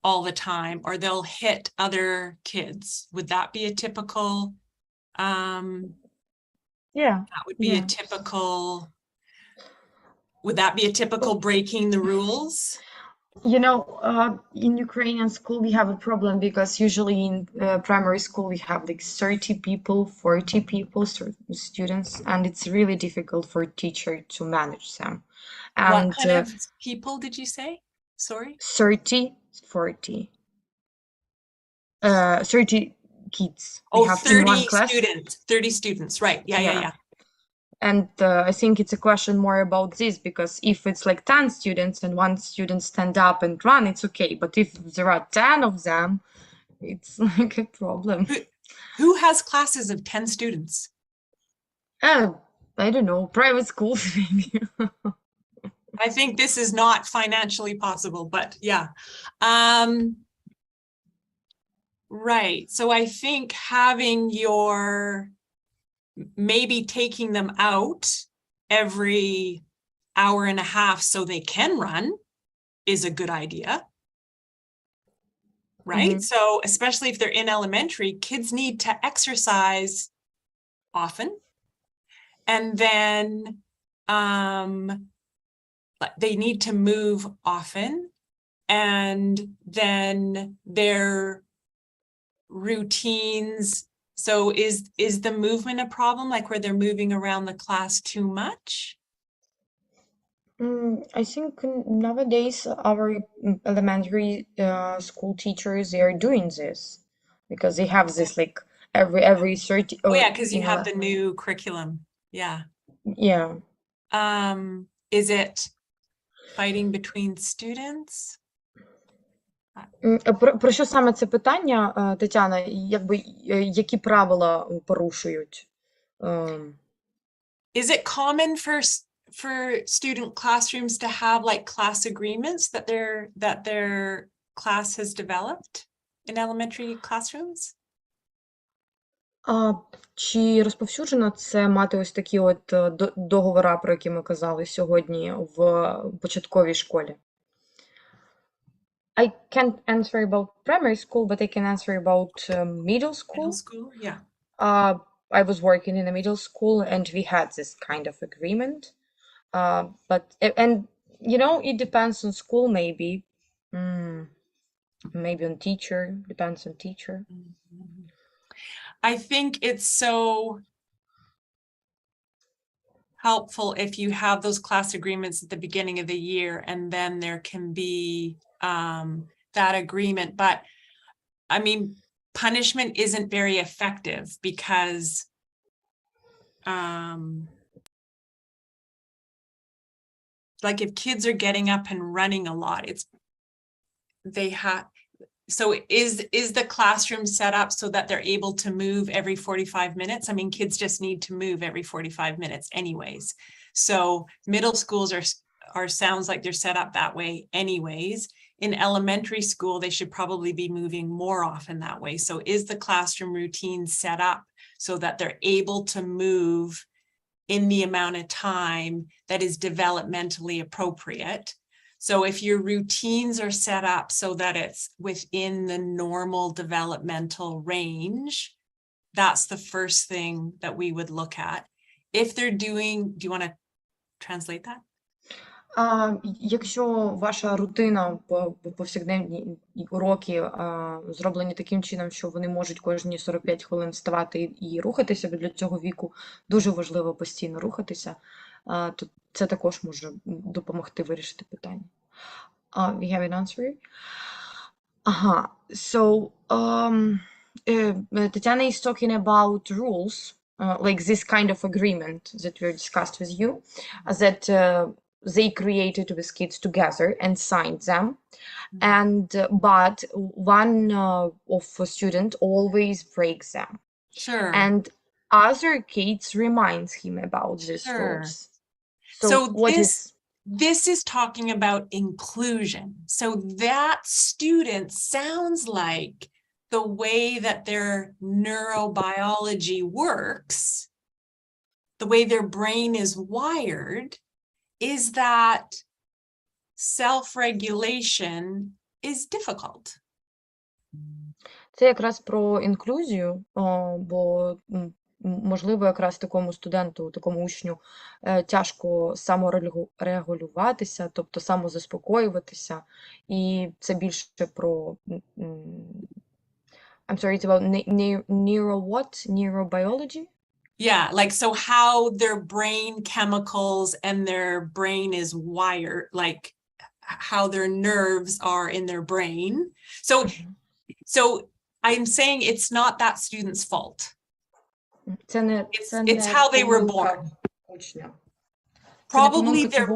all the time, or they'll hit other kids. Would that be a typical, Yeah. that would be a typical, would that be a typical breaking the rules? You know, in Ukrainian school, we have a problem because usually in primary school, we have like 30 people, 40 people, students, and it's really difficult for a teacher to manage them. And What kind of people did you say? Sorry? 30, 40. 30 kids. We Oh, have in one 30 class. students, 30 students, right. Yeah. And I think it's a question more about this, because if it's like 10 students and one student stand up and run, it's okay. But if there are 10 of them, it's like a problem. Who has classes of 10 students? I don't know, private schools maybe. I think this is not financially possible, but yeah. Right. So I think having your, maybe taking them out every hour and a half so they can run is a good idea. Right? So especially if they're in elementary, kids need to exercise often. And then they need to move often. And then their routines. So is the movement a problem, like where they're moving around the class too much? I think nowadays our elementary school teachers, they are doing this because they have this like every 30. Oh yeah, because you have the new curriculum. Yeah. Yeah. Is it fighting between students? Про що саме це питання, Тетяна? Якби які правила порушують? Is it common for student classrooms to have like class agreements that their class has developed in elementary classrooms? Чи розповсюджено це мати ось такі от договори, про які ми казали сьогодні в початковій школі? I can't answer about primary school, but I can answer about middle school. Middle school, yeah. I was working in a middle school and we had this kind of agreement. And you know, it depends on school, maybe. Maybe on teacher, depends on teacher. I think it's so helpful if you have those class agreements at the beginning of the year, and then there can be that agreement. But I mean, punishment isn't very effective because like if kids are getting up and running a lot, so is the classroom set up so that they're able to move every 45 minutes? I mean, kids just need to move every 45 minutes anyways. So middle schools are sounds like they're set up that way anyways. In elementary school, they should probably be moving more often that way. So is the classroom routine set up so that they're able to move in the amount of time that is developmentally appropriate? So if your routines are set up so that it's within the normal developmental range, that's the first thing that we would look at. If they're doing, do you want to translate that? Якщо ваша рутина повсякденні уроки зроблені таким чином, що вони можуть кожні 45 хвилин вставати і рухатися, бо для цього віку дуже важливо постійно рухатися, то це також може допомогти вирішити питання. We have an answer? So Tatiana is talking about rules, like this kind of agreement that we discussed with you, that they created with kids together and signed them. And but one of a student always breaks them. Sure. And other kids reminds him about these rules. So this is talking about inclusion. So that student sounds like the way that their neurobiology works the way their brain is wired, is that self-regulation is difficult. Це якраз про інклюзію, бо можливо якраз такому студенту, такому учню тяжко саморегулюватися, тобто самозаспокоюватися, і це більше про I'm sorry, it's about neurobiology? Yeah, like, so how their brain chemicals and their brain is wired, like how their nerves are in their brain. So I'm saying it's not that student's fault. It's how they were born. Probably their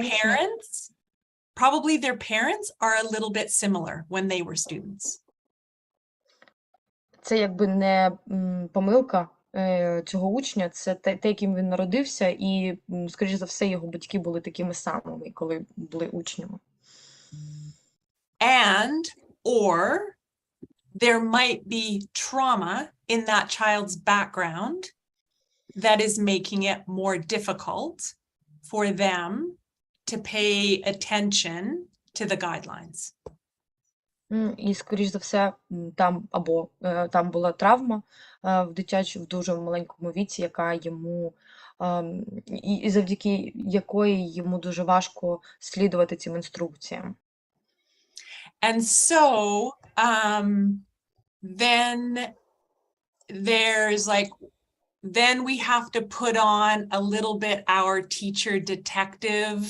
parents are a little bit similar when they were students. Це якби не помилка цього учня, це те, яким він народився, і, скоріш за все, його батьки були такими самими, коли були учнями. And, or there might be trauma in that child's background that is making it more difficult for them to pay attention to the guidelines. І, скоріш за все, там була травма в дуже маленькому віці, яка йому, і завдяки якої йому дуже важко слідувати цим інструкціям. And so, then we have to put on a little bit our teacher detective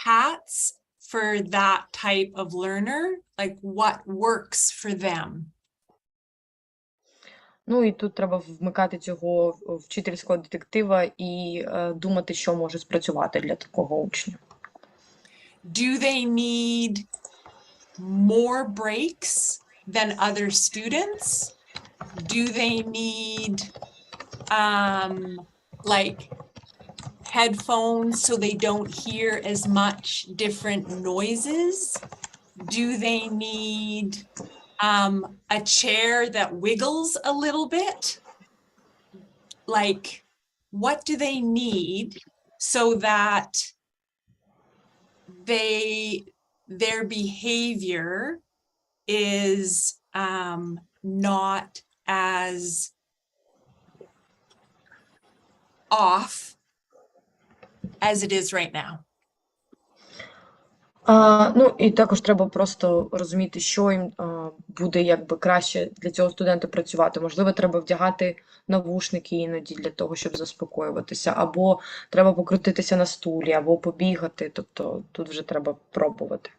hats for that type of learner, like what works for them. Ну і тут треба вмикати цього вчительського детектива і думати, що може спрацювати для такого учня. Do they need more breaks than other students? Do they need like headphones so they don't hear as much different noises? Do they need a chair that wiggles a little bit? Like, what do they need so that their behavior is not as off as it is right now? Ну, і також треба просто розуміти, що їм буде якби краще для цього студента працювати. Можливо, треба вдягати навушники іноді для того, щоб заспокоюватися, або треба покрутитися на стулі, або побігати, тобто тут вже треба пробувати.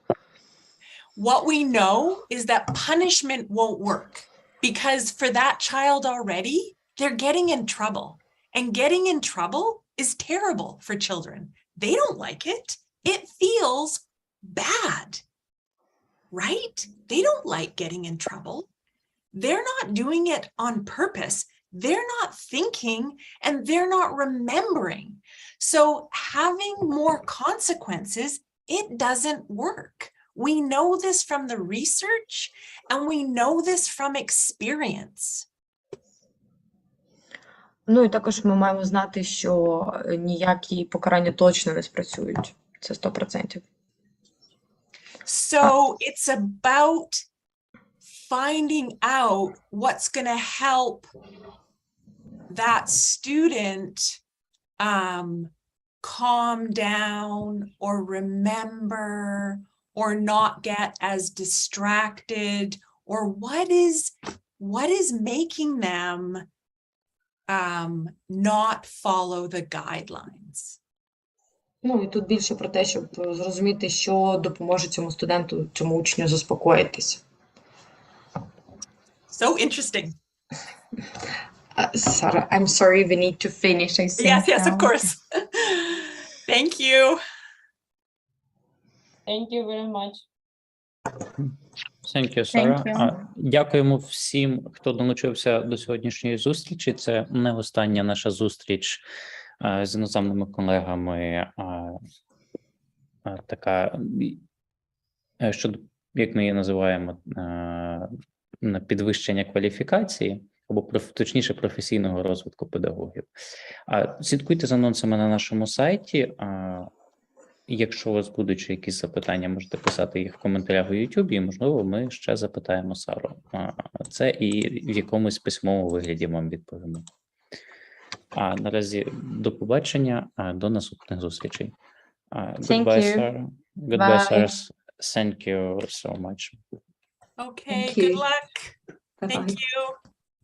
What we know is that punishment won't work, because for that child already, they're getting in trouble. And getting in trouble is terrible for children. They don't like it. It feels bad, right? They don't like getting in trouble. They're not doing it on purpose. They're not thinking and they're not remembering. So having more consequences, it doesn't work. We know this from the research and we know this from experience. Ну і також ми маємо знати, що ніякі покарання точно не спрацюють. Це 100%. So it's about finding out what's going to help that student calm down or remember or not get as distracted, or what is making them not follow the guidelines. Ну, і тут більше про те, щоб зрозуміти, що допоможе цьому студенту, цьому учню заспокоїтися. So interesting. Sara, I'm sorry, we need to finish, I think. Yes, of course. Thank you. Thank you very much. Thank you, Сара. Дякуємо всім, хто долучився до сьогоднішньої зустрічі. Це не остання наша зустріч з іноземними колегами, така, щодо, як ми її називаємо, підвищення кваліфікації або точніше професійного розвитку педагогів. Слідкуйте за анонсами на нашому сайті. Якщо у вас будуть ще якісь запитання, можете писати їх в коментарях у YouTube, і, можливо, ми ще запитаємо Сару. Це і в якомусь письмовому вигляді вам відповімо. Наразі до побачення, до наступних зустрічей. Goodbye, you. Sarah. Goodbye, Bye. Sarah. Thank you so much. Okay, Thank good you. luck. Bye-bye. Thank you.